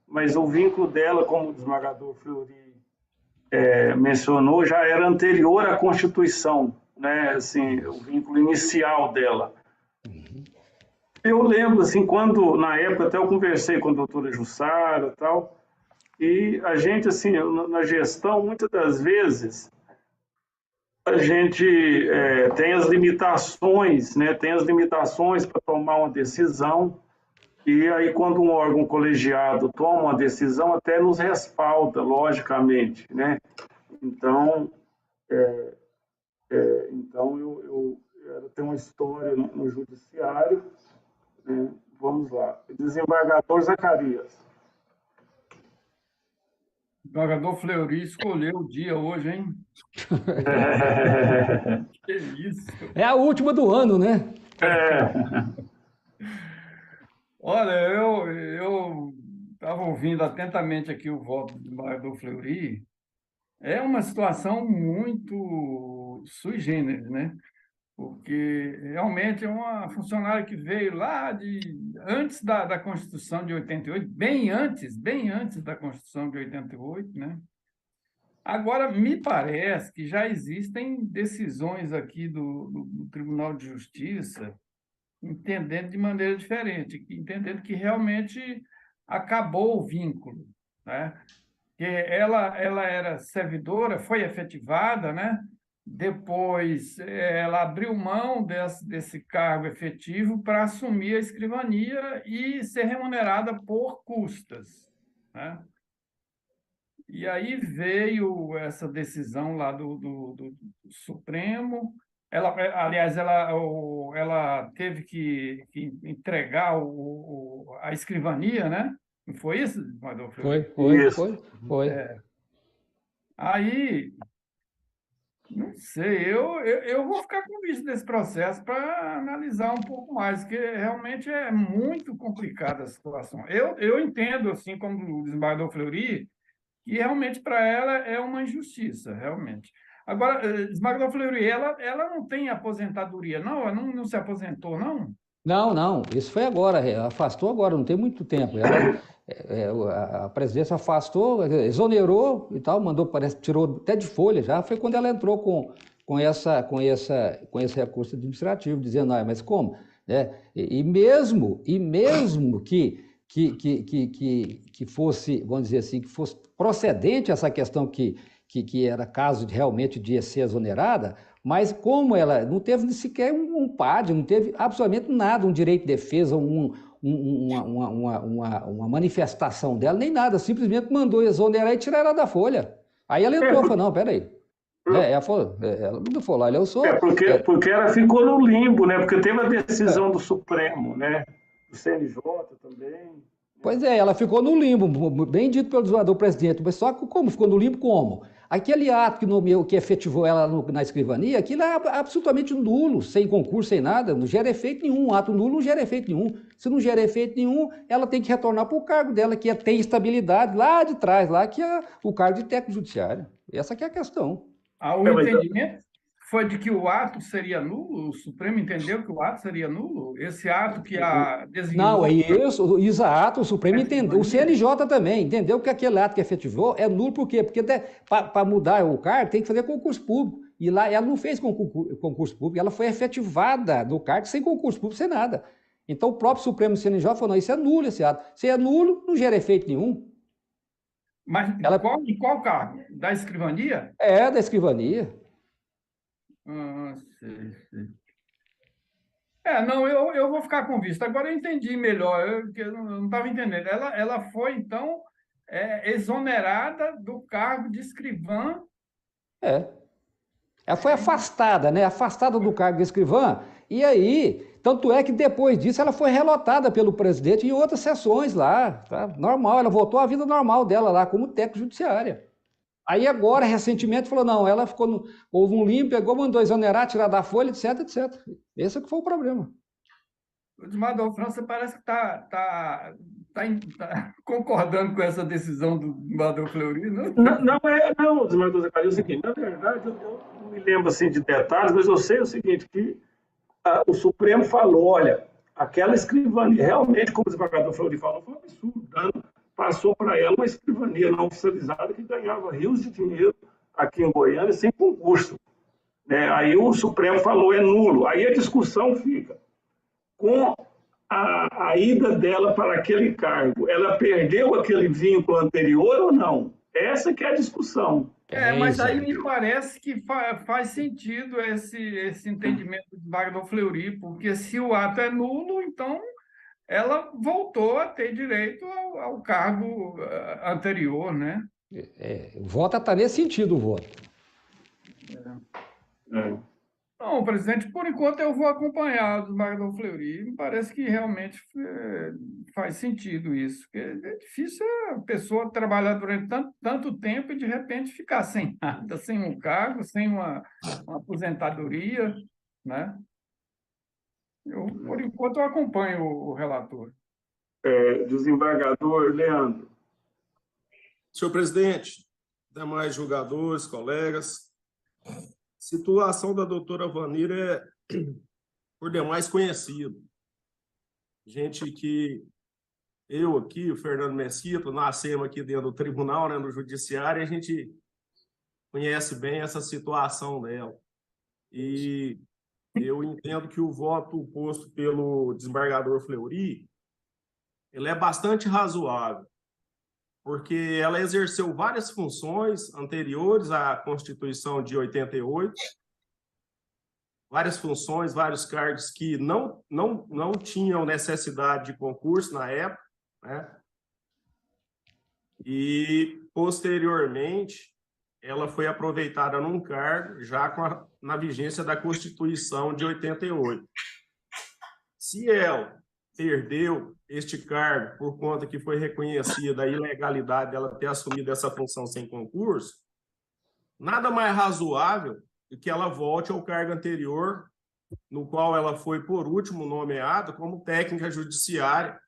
mas o vínculo dela, como o desembargador Fleury mencionou, já era anterior à Constituição, né, assim, o vínculo inicial dela. Eu lembro, assim, quando, na época, até eu conversei com a doutora Jussara e tal, e a gente, assim, na gestão, muitas das vezes, a gente tem as limitações, né? Tem as limitações para tomar uma decisão, e aí quando um órgão colegiado toma uma decisão, até nos respalda, logicamente, né? Então, eu tenho uma história no judiciário, né? Vamos lá. Desembargador Zacarias. O desembargador Fleury escolheu o dia hoje, hein? Que isso? É a última do ano, né? Olha, eu estava ouvindo atentamente aqui o voto do desembargador Fleury. É uma situação muito sui generis, né? Porque realmente é uma funcionária que veio lá antes da Constituição de 88, bem antes da Constituição de 88, né? Agora, me parece que já existem decisões aqui do Tribunal de Justiça entendendo de maneira diferente, entendendo que realmente acabou o vínculo, né? Que ela era servidora, foi efetivada, né? Depois ela abriu mão desse cargo efetivo para assumir a escrivania e ser remunerada por custas, né? E aí veio essa decisão lá do Supremo. Aliás, ela teve que entregar a escrivania, né? Não foi isso, Adolfo? Foi. Aí, não sei, eu vou ficar com isso desse processo para analisar um pouco mais, porque realmente é muito complicada a situação. Eu entendo, assim como o desembargador Fleury, que realmente para ela é uma injustiça, realmente. Agora, desembargador Fleury, ela não tem aposentadoria, não? Ela não se aposentou, não? Não, isso foi agora, afastou agora, não tem muito tempo. A presidência afastou, exonerou e tal, mandou, parece, tirou até de folha já, foi quando ela entrou com esse recurso administrativo, dizendo, mas como? E mesmo que fosse, vamos dizer assim, que fosse procedente essa questão que era caso realmente de ser exonerada, mas como ela não teve sequer um PAD, não teve absolutamente nada, um direito de defesa, uma manifestação dela, nem nada, simplesmente mandou exonerar e tirar ela da folha. Aí ela entrou e falou, não, peraí. Ela não falou lá, eu sou... Porque ela ficou no limbo, né? Porque teve a decisão do Supremo, né? Do CNJ também. Pois é, ela ficou no limbo, bem dito pelo desembargador presidente, mas só que como? Ficou no limbo como? Aquele ato que nomeou, que efetivou ela na escrivania, aquilo é absolutamente nulo, sem concurso, sem nada, não gera efeito nenhum, ato nulo não gera efeito nenhum. Se não gera efeito nenhum, ela tem que retornar para o cargo dela, que tem estabilidade lá de trás, lá que é o cargo de técnico judiciário. Essa que é a questão. O entendimento foi de que o ato seria nulo? O Supremo entendeu que o ato seria nulo? Esse ato que a designou... Não, é isso, exato, o Supremo entendeu. O CNJ também entendeu que aquele ato que efetivou é nulo, por quê? Porque para mudar o cargo tem que fazer concurso público. E lá ela não fez concurso público, ela foi efetivada do cargo sem concurso público, sem nada. Então o próprio Supremo CNJ falou, não, isso é nulo esse ato. Se é nulo, não gera efeito nenhum. Mas qual cargo? Da escrivania? É, da escrivania. Sei. Não, eu vou ficar com vista. Agora eu entendi melhor, eu não estava entendendo. Ela foi, então, exonerada do cargo de escrivã. Ela foi afastada, né? Afastada do cargo de escrivã, e aí, tanto é que depois disso ela foi relotada pelo presidente em outras sessões lá, tá? Normal, ela voltou à vida normal dela lá, como técnico judiciária. Aí agora, recentemente, falou, não, ela houve um limpo, pegou, mandou exonerar, tirar da folha, etc. Esse é que foi o problema. O desembargador França parece que está concordando com essa decisão do desembargador Fleury, não? Não, desembargador Zacarias, é o seguinte, na verdade, eu não me lembro assim, de detalhes, mas eu sei o seguinte, que o Supremo falou, olha, aquela escrivania, realmente, como o desembargador Fleury falou, foi um absurdo, passou para ela uma escrivania não oficializada que ganhava rios de dinheiro aqui em Goiânia sem concurso. Aí o Supremo falou, é nulo. Aí a discussão fica com a ida dela para aquele cargo, ela perdeu aquele vínculo anterior ou não? Essa que é a discussão. Mas aí me parece que faz sentido esse entendimento do desembargador Fleury, porque se o ato é nulo, então ela voltou a ter direito ao cargo anterior, né? O voto está nesse sentido, o voto. Não, presidente, por enquanto eu vou acompanhar o desembargador Fleury. Me parece que realmente faz sentido isso. Porque é difícil a pessoa trabalhar durante tanto tempo e, de repente, ficar sem nada, sem um cargo, sem uma aposentadoria, né? Por enquanto, eu acompanho o relator. Desembargador Leandro. Senhor presidente, demais julgadores, colegas, situação da doutora Vanira é, por demais, conhecida. Gente que eu aqui, o Fernando Mesquita, nascemos aqui dentro do tribunal, né, no judiciário, a gente conhece bem essa situação dela. E eu entendo que o voto posto pelo desembargador Fleury, ele é bastante razoável, porque ela exerceu várias funções anteriores à Constituição de 88, várias funções, vários cargos que não tinham necessidade de concurso na época, né? E, posteriormente, ela foi aproveitada num cargo já na vigência da Constituição de 88. Se ela perdeu este cargo por conta que foi reconhecida a ilegalidade dela ter assumido essa função sem concurso, nada mais razoável do que ela volte ao cargo anterior, no qual ela foi, por último, nomeada como técnica judiciária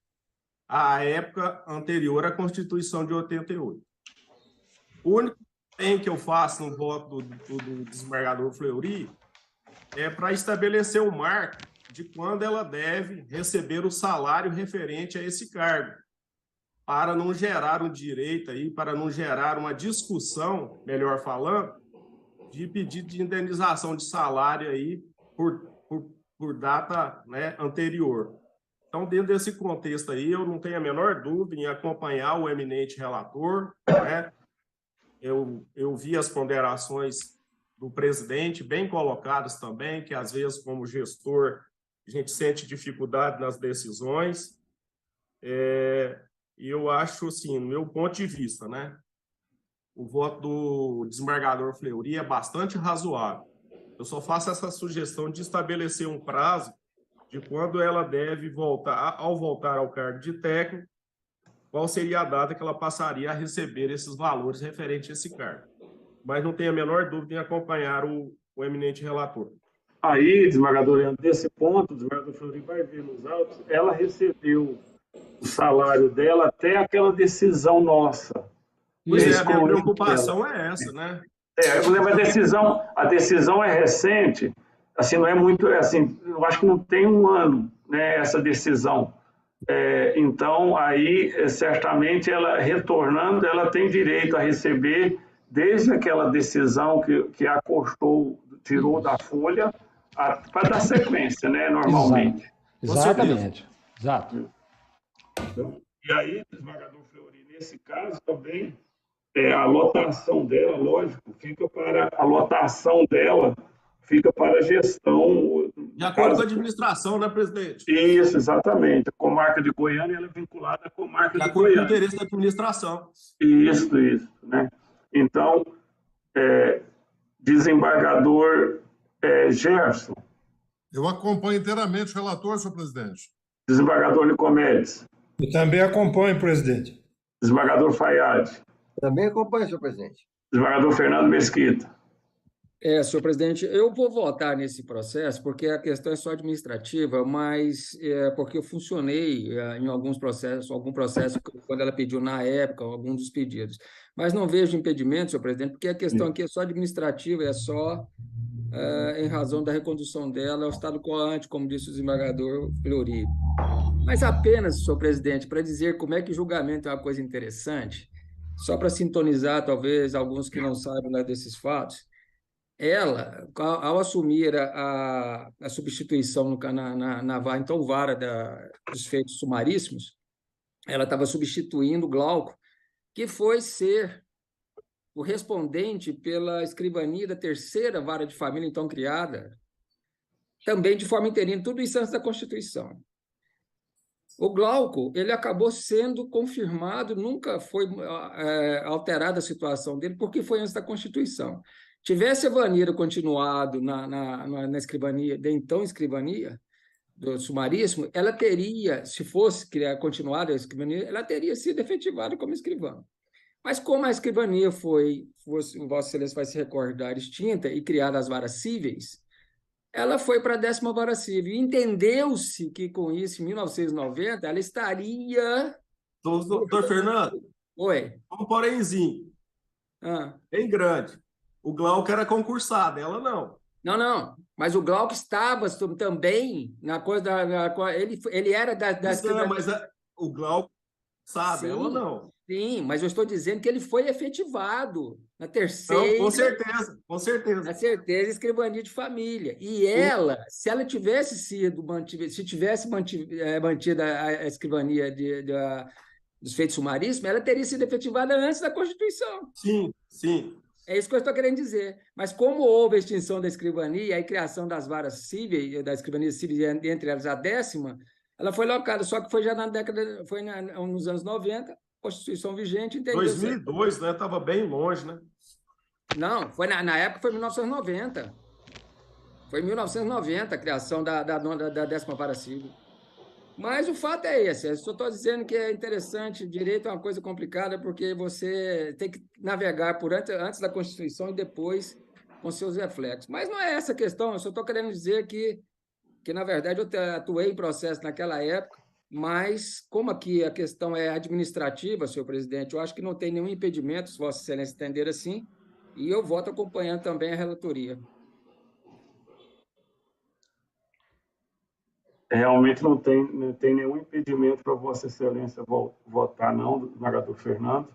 à época anterior à Constituição de 88. O único bem que eu faço no voto do desembargador Fleury é para estabelecer o marco de quando ela deve receber o salário referente a esse cargo, para não gerar um direito aí, para não gerar uma discussão, melhor falando, de pedido de indenização de salário aí por data, né, anterior. Então, dentro desse contexto aí, eu não tenho a menor dúvida em acompanhar o eminente relator, né? Eu vi as ponderações do presidente bem colocadas também, que às vezes, como gestor, a gente sente dificuldade nas decisões. E eu acho, assim, no meu ponto de vista, né, o voto do desembargador Fleury é bastante razoável. Eu só faço essa sugestão de estabelecer um prazo de quando ela deve voltar, ao voltar ao cargo de técnico, qual seria a data que ela passaria a receber esses valores referentes a esse cargo. Mas não tenho a menor dúvida em acompanhar o eminente relator. Aí, desembargador Leandro, desse ponto, o desembargador Fleury vai ver nos autos, ela recebeu o salário dela até aquela decisão nossa. Pois é, a minha preocupação é essa, né? A decisão é recente, assim, não é muito, assim, eu acho que não tem um ano, né, essa decisão. Então, aí, certamente, ela retornando, ela tem direito a receber, desde aquela decisão que a cortou, tirou da folha, para dar sequência, né, normalmente. Exatamente. Exato. E aí, desembargador Fleury, nesse caso também, a lotação dela, lógico, fica para a gestão. De acordo com a administração, né, presidente? Isso, exatamente. A comarca de Goiânia ela é vinculada à comarca de Goiânia. De acordo com o interesse da administração. Isso, né? Então, desembargador Gerson. Eu acompanho inteiramente o relator, senhor presidente. Desembargador Nicomedes. Eu também acompanho, presidente. Desembargador Fayad. Também acompanho, senhor presidente. Desembargador Fernando Mesquita. Senhor presidente, eu vou votar nesse processo, porque a questão é só administrativa, mas porque eu funcionei em algum processo, quando ela pediu na época, algum dos pedidos. Mas não vejo impedimento, senhor presidente, porque a questão aqui é só administrativa, é só em razão da recondução dela ao estado coante, como disse o desembargador Fleury. Mas apenas, senhor presidente, para dizer como é que o julgamento é uma coisa interessante, só para sintonizar, talvez, alguns que não saibam, né, desses fatos, ela, ao assumir a substituição na vara, então, vara dos feitos sumaríssimos, ela estava substituindo o Glauco, que foi ser o respondente pela escrivania da terceira vara de família, então criada, também de forma interina, tudo isso antes da Constituição. O Glauco, ele acabou sendo confirmado, nunca foi alterada a situação dele, porque foi antes da Constituição. Tivesse a Vanira continuado na escrivania, da então escrivania, do sumaríssimo, ela teria, se fosse continuada a escrivania, ela teria sido efetivada como escrivã. Mas como a escrivania Vossa Excelência vai se recordar, extinta e criada as varas cíveis, ela foi para a 10ª vara civil. Entendeu-se que, com isso, em 1990, ela estaria... Doutor Fernando? Oi. Um porémzinho. Bem grande. O Glauco era concursado, ela não. Não. Mas o Glauco estava também na coisa ele era da mas o Glauco sabe, sim, ela não. Sim, mas eu estou dizendo que ele foi efetivado na terceira... Não, com certeza. Na certeza, escrivania de família. E ela, se ela tivesse sido mantida a escrivania dos feitos sumaríssimos, ela teria sido efetivada antes da Constituição. Sim. É isso que eu estou querendo dizer. Mas como houve a extinção da escrivania e a criação das varas cíveis, da escrivania civil, entre elas a 10ª, ela foi locada, só que foi já nos anos 90, Constituição vigente... 2002, né? Estava bem longe, né? Não, na época foi 1990. Foi em 1990 a criação da 10ª vara civil. Mas o fato é esse. Eu só estou dizendo que é interessante, direito é uma coisa complicada, porque você tem que navegar antes da Constituição e depois com seus reflexos. Mas não é essa a questão, eu só estou querendo dizer que, na verdade, eu atuei em processo naquela época, mas como aqui a questão é administrativa, senhor presidente, eu acho que não tem nenhum impedimento, se Vossa Excelência entender assim, e eu voto acompanhando também a relatoria. Realmente não tem nenhum impedimento para Vossa Excelência votar, não, do desembargador Fernando.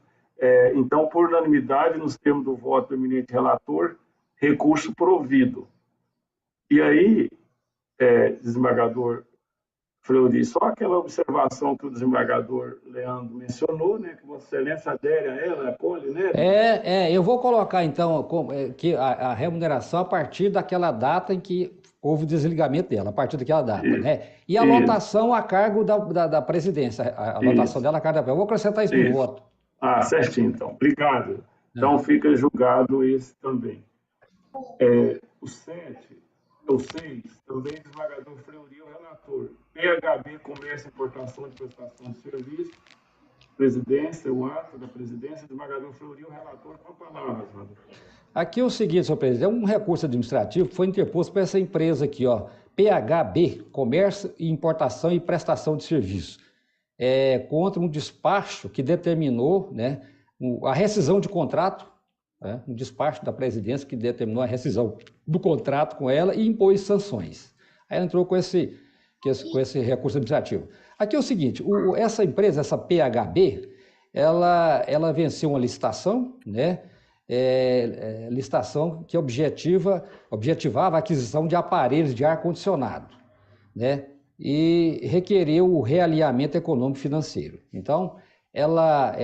Então, por unanimidade, nos termos do voto do eminente relator, recurso provido. E aí, desembargador Fleury, só aquela observação que o desembargador Leandro mencionou, né, que Vossa Excelência adere a ela, acolhe, né? Eu vou colocar, então, que a remuneração a partir daquela data em que houve o desligamento dela, a partir daquela data, né? E a lotação a cargo da presidência, a lotação dela a cargo da presidência. Eu vou acrescentar isso no voto. Certinho, então. Obrigado. Então, fica julgado esse também. O 7, o 6, também desembargador Fleury, o relator. PHB, Comércio, Importação de Prestação de Serviço. Presidência, o ato da presidência, desembargador Fleury, o relator, com a palavra, senador. Aqui é o seguinte, senhor presidente, é um recurso administrativo que foi interposto por essa empresa aqui, PHB, Comércio, Importação e Prestação de Serviço, contra um despacho que determinou, né, a rescisão de contrato, um despacho da presidência que determinou a rescisão do contrato com ela e impôs sanções. Aí ela entrou com esse recurso administrativo. Aqui é o seguinte, essa empresa, essa PHB, ela venceu uma licitação, né? Licitação que objetivava a aquisição de aparelhos de ar-condicionado, né? E requereu o realinhamento econômico financeiro. Então, ela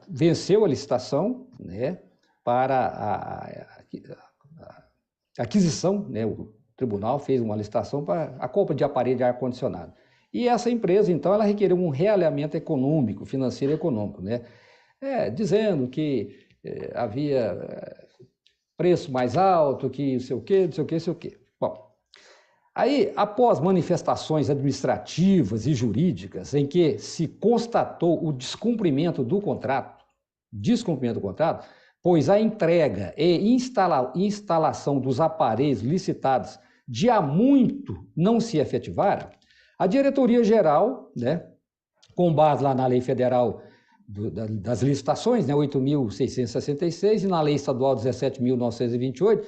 venceu a licitação, né, para a aquisição, né? O tribunal fez uma licitação para a compra de aparelho de ar-condicionado. E essa empresa, então, ela requereu um realinhamento econômico, financeiro e econômico, né? Dizendo que havia preço mais alto, que não sei o quê. Bom, aí, após manifestações administrativas e jurídicas em que se constatou o descumprimento do contrato, pois a entrega e instalação dos aparelhos licitados de há muito não se efetivaram, a diretoria-geral, né, com base lá na Lei Federal das licitações, né, 8.666, e na Lei Estadual 17.928,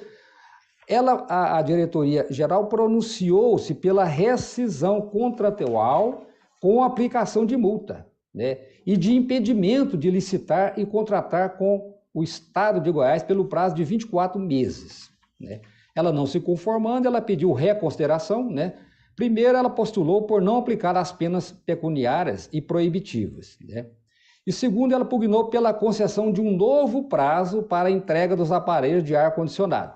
a diretoria-geral pronunciou-se pela rescisão contratual com aplicação de multa, né, e de impedimento de licitar e contratar com o Estado de Goiás pelo prazo de 24 meses. Né? Ela não se conformando, ela pediu reconsideração, né? Primeiro, ela postulou por não aplicar as penas pecuniárias e proibitivas, né? E segundo, ela pugnou pela concessão de um novo prazo para a entrega dos aparelhos de ar-condicionado.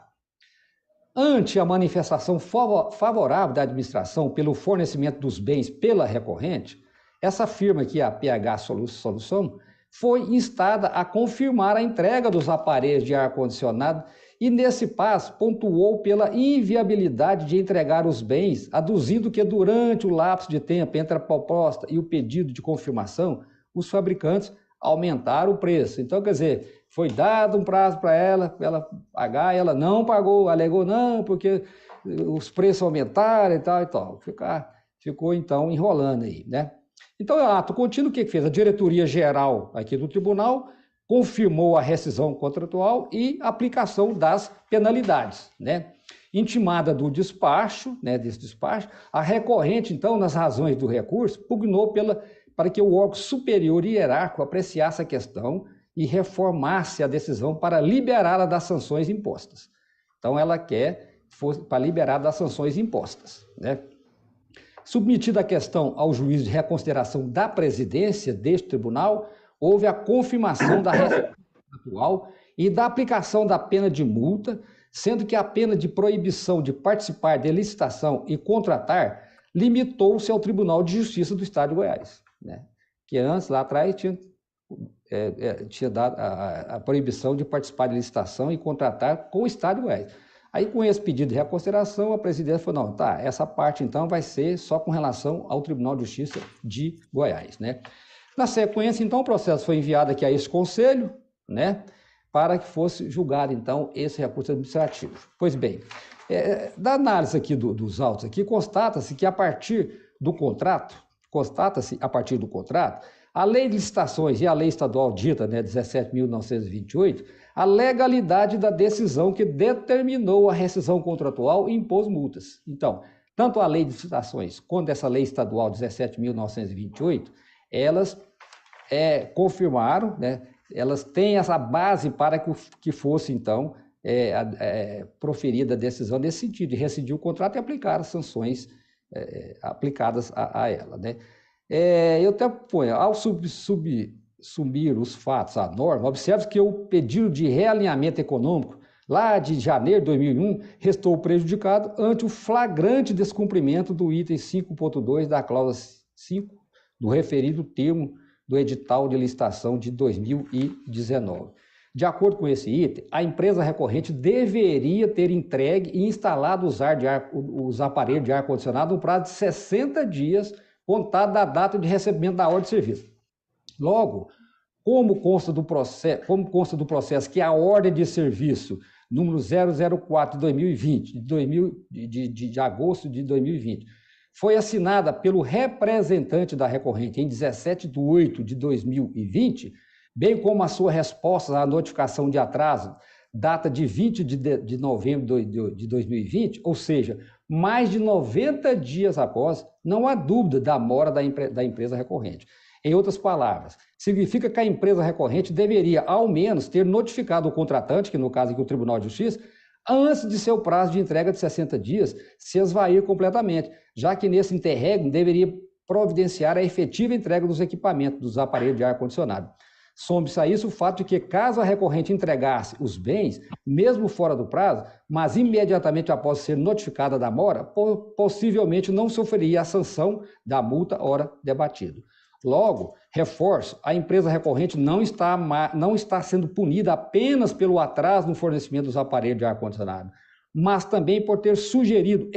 Ante a manifestação favorável da administração pelo fornecimento dos bens pela recorrente, essa firma aqui, a PH Solução, foi instada a confirmar a entrega dos aparelhos de ar-condicionado e, nesse passo, pontuou pela inviabilidade de entregar os bens, aduzindo que, durante o lapso de tempo entre a proposta e o pedido de confirmação, os fabricantes aumentaram o preço. Então, quer dizer, foi dado um prazo para ela pagar, ela não pagou, alegou não, porque os preços aumentaram e tal e tal. Ficou, então, enrolando aí, né? Então, ato contínuo, o que fez? A diretoria geral aqui do tribunal confirmou a rescisão contratual e aplicação das penalidades, né? Intimada do despacho, né, desse despacho, a recorrente, então, nas razões do recurso, pugnou para que o órgão superior e hierárquico apreciasse a questão e reformasse a decisão para liberá-la das sanções impostas. Então, ela quer para liberar das sanções impostas, né? Submetida a questão ao juízo de reconsideração da presidência deste tribunal, houve a confirmação da rescisão atual e da aplicação da pena de multa, sendo que a pena de proibição de participar de licitação e contratar limitou-se ao Tribunal de Justiça do Estado de Goiás, né? Que antes, lá atrás, tinha dado a proibição de participar de licitação e contratar com o Estado de Goiás. Aí, com esse pedido de reconsideração, a presidência falou, não, tá, essa parte, então, vai ser só com relação ao Tribunal de Justiça de Goiás, né? Na sequência, então, o processo foi enviado aqui a esse conselho, né, para que fosse julgado, então, esse recurso administrativo. Pois bem, da análise aqui dos autos aqui, constata-se que a partir do contrato, a lei de licitações e a lei estadual dita, né, 17.928, a legalidade da decisão que determinou a rescisão contratual e impôs multas. Então, tanto a lei de licitações quanto essa lei estadual 17.928, elas confirmaram, né, elas têm essa base para que fosse, então, proferida a decisão nesse sentido, de rescindir o contrato e aplicar as sanções aplicadas a ela, né? Eu até ponho, ao subsumir os fatos à norma, observe que o pedido de realinhamento econômico, lá de janeiro de 2001, restou prejudicado ante o flagrante descumprimento do item 5.2 da cláusula 5 do referido termo do edital de licitação de 2019. De acordo com esse item, a empresa recorrente deveria ter entregue e instalado os aparelhos de ar-condicionado no prazo de 60 dias, contado da data de recebimento da ordem de serviço. Logo, como consta do processo que a ordem de serviço número 004 de 2020, de agosto de 2020, foi assinada pelo representante da recorrente em 17/8/2020, bem como a sua resposta à notificação de atraso, data de 20 de novembro de 2020, ou seja, mais de 90 dias após, não há dúvida da mora da empresa recorrente. Em outras palavras, significa que a empresa recorrente deveria, ao menos, ter notificado o contratante, que no caso aqui o Tribunal de Justiça, antes de seu prazo de entrega de 60 dias se esvair completamente, já que nesse interregno deveria providenciar a efetiva entrega dos equipamentos, dos aparelhos de ar-condicionado. Some-se a isso o fato de que, caso a recorrente entregasse os bens, mesmo fora do prazo, mas imediatamente após ser notificada da mora, possivelmente não sofreria a sanção da multa ora debatido. Logo, reforço, a empresa recorrente não está sendo punida apenas pelo atraso no fornecimento dos aparelhos de ar-condicionado, mas também por ter sugerido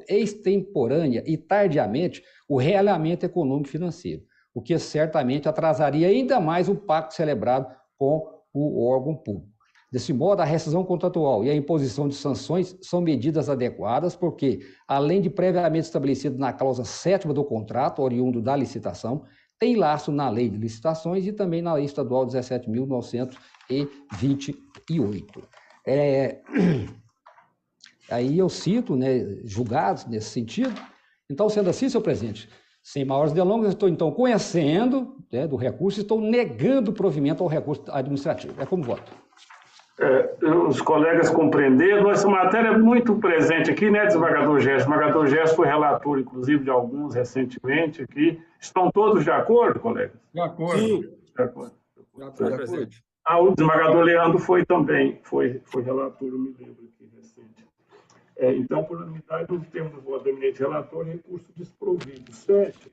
extemporânea e tardiamente o realinhamento econômico e financeiro, o que certamente atrasaria ainda mais o pacto celebrado com o órgão público. Desse modo, a rescisão contratual e a imposição de sanções são medidas adequadas porque, além de previamente estabelecido na cláusula 7ª do contrato, oriundo da licitação, tem laço na lei de licitações e também na lei estadual 17.928. Aí eu cito, né, julgados nesse sentido. Então, sendo assim, senhor presidente, Sem maiores delongas, estou, então, conhecendo, né, do recurso e estou negando o provimento ao recurso administrativo. É como voto. Os colegas compreenderam. Essa matéria é muito presente aqui, né, desembargador Gerson? O desembargador Gerson foi relator, inclusive, de alguns recentemente aqui. Estão todos de acordo, colegas? De acordo. Sim. De acordo. De acordo, presidente. O desembargador Leandro foi também, foi relator, eu me lembro aqui, recente. Então, por unanimidade, no termo do voto do eminente relator, recurso desprovido. 7.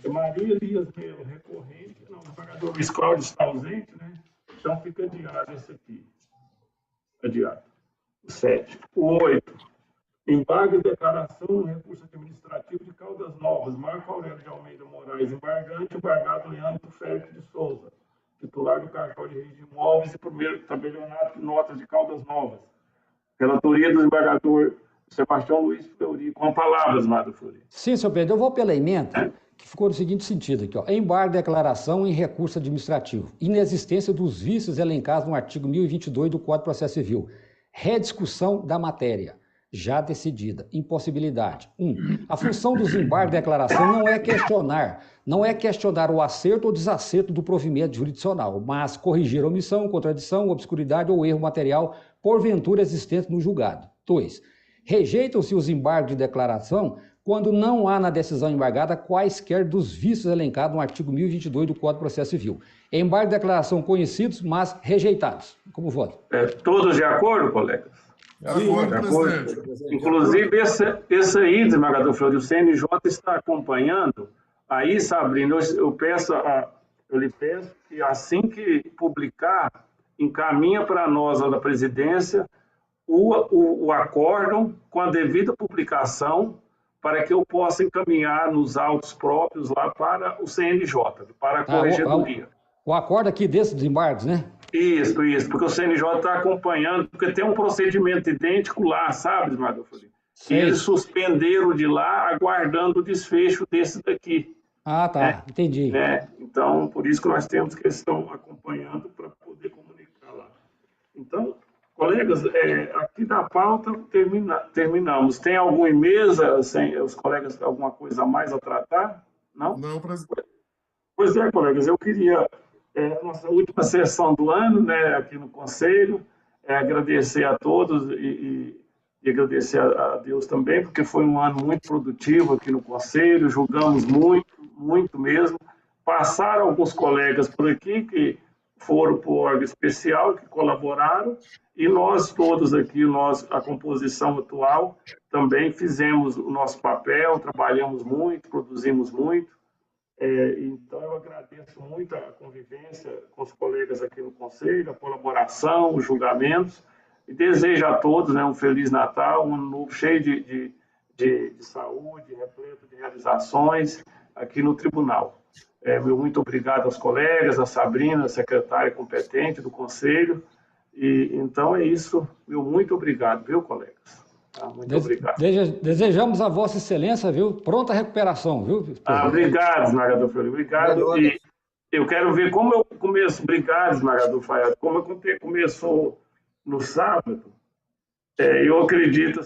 Maria Elias Melo, recorrente. Não, o desembargador Luiz Cláudio está ausente, né? Então, fica adiado esse aqui. Adiado. O 7. O 8. Embargo e declaração no recurso administrativo de Caldas Novas. Marco Aurélio de Almeida Moraes, embargante, embargado Leandro Félix de Souza, titular do cartório de registro de imóveis e primeiro tabelionato de notas de Caldas Novas. Relatoria do desembargador Sebastião Luiz Fleury. Com palavras, Mado Fleury. Sim, senhor presidente, eu vou pela emenda, que ficou no seguinte sentido aqui, ó. Embargo, declaração em recurso administrativo. Inexistência dos vícios elencados no artigo 1022 do Código de Processo Civil. Rediscussão da matéria. Já decidida. Impossibilidade. 1. A função dos embargos de declaração não é questionar o acerto ou desacerto do provimento jurisdicional, mas corrigir omissão, contradição, obscuridade ou erro material porventura existente no julgado. 2. Rejeitam-se os embargos de declaração quando não há na decisão embargada quaisquer dos vícios elencados no artigo 1022 do Código de Processo Civil. Embargo de declaração conhecidos, mas rejeitados. Como voto? Todos de acordo, colegas? De acordo, presidente. Inclusive, esse aí, desembargador Fleury, o CNJ está acompanhando. Aí, Sabrina, eu lhe peço que assim que publicar, encaminha para nós, da presidência, o acórdão com a devida publicação, para que eu possa encaminhar nos autos próprios lá para o CNJ, para a corregedoria. O acordo aqui desses desembargos, né? Isso, porque o CNJ está acompanhando, porque tem um procedimento idêntico lá, sabe, desembargador Fleury? E eles suspenderam de lá, aguardando o desfecho desse daqui. Ah, tá, entendi. Então, por isso que nós temos que estão acompanhando para poder comunicar lá. Então, colegas, aqui da pauta terminamos. Tem algum em mesa, os colegas, alguma coisa a mais a tratar? Não? Não, presidente. Pois é, colegas, eu queria, nossa última sessão do ano, né, aqui no Conselho, agradecer a todos e agradecer a Deus também, porque foi um ano muito produtivo aqui no Conselho, julgamos muito mesmo. Passaram alguns colegas por aqui que foram para o órgão especial, que colaboraram, e nós todos aqui, a composição atual, também fizemos o nosso papel, trabalhamos muito, produzimos muito. Então, eu agradeço muito a convivência com os colegas aqui no Conselho, a colaboração, os julgamentos, e desejo a todos, né, um Feliz Natal, um ano novo cheio de saúde, repleto de realizações aqui no Tribunal. Meu muito obrigado aos colegas, a Sabrina, secretária competente do Conselho. Então é isso, meu muito obrigado, viu, colegas? Muito obrigado. Desejamos a Vossa Excelência, viu, pronta recuperação, viu? Obrigado, desembargador Fleury, obrigado. E eu quero ver como eu começo, obrigado, desembargador Faiado, como começou no sábado, eu acredito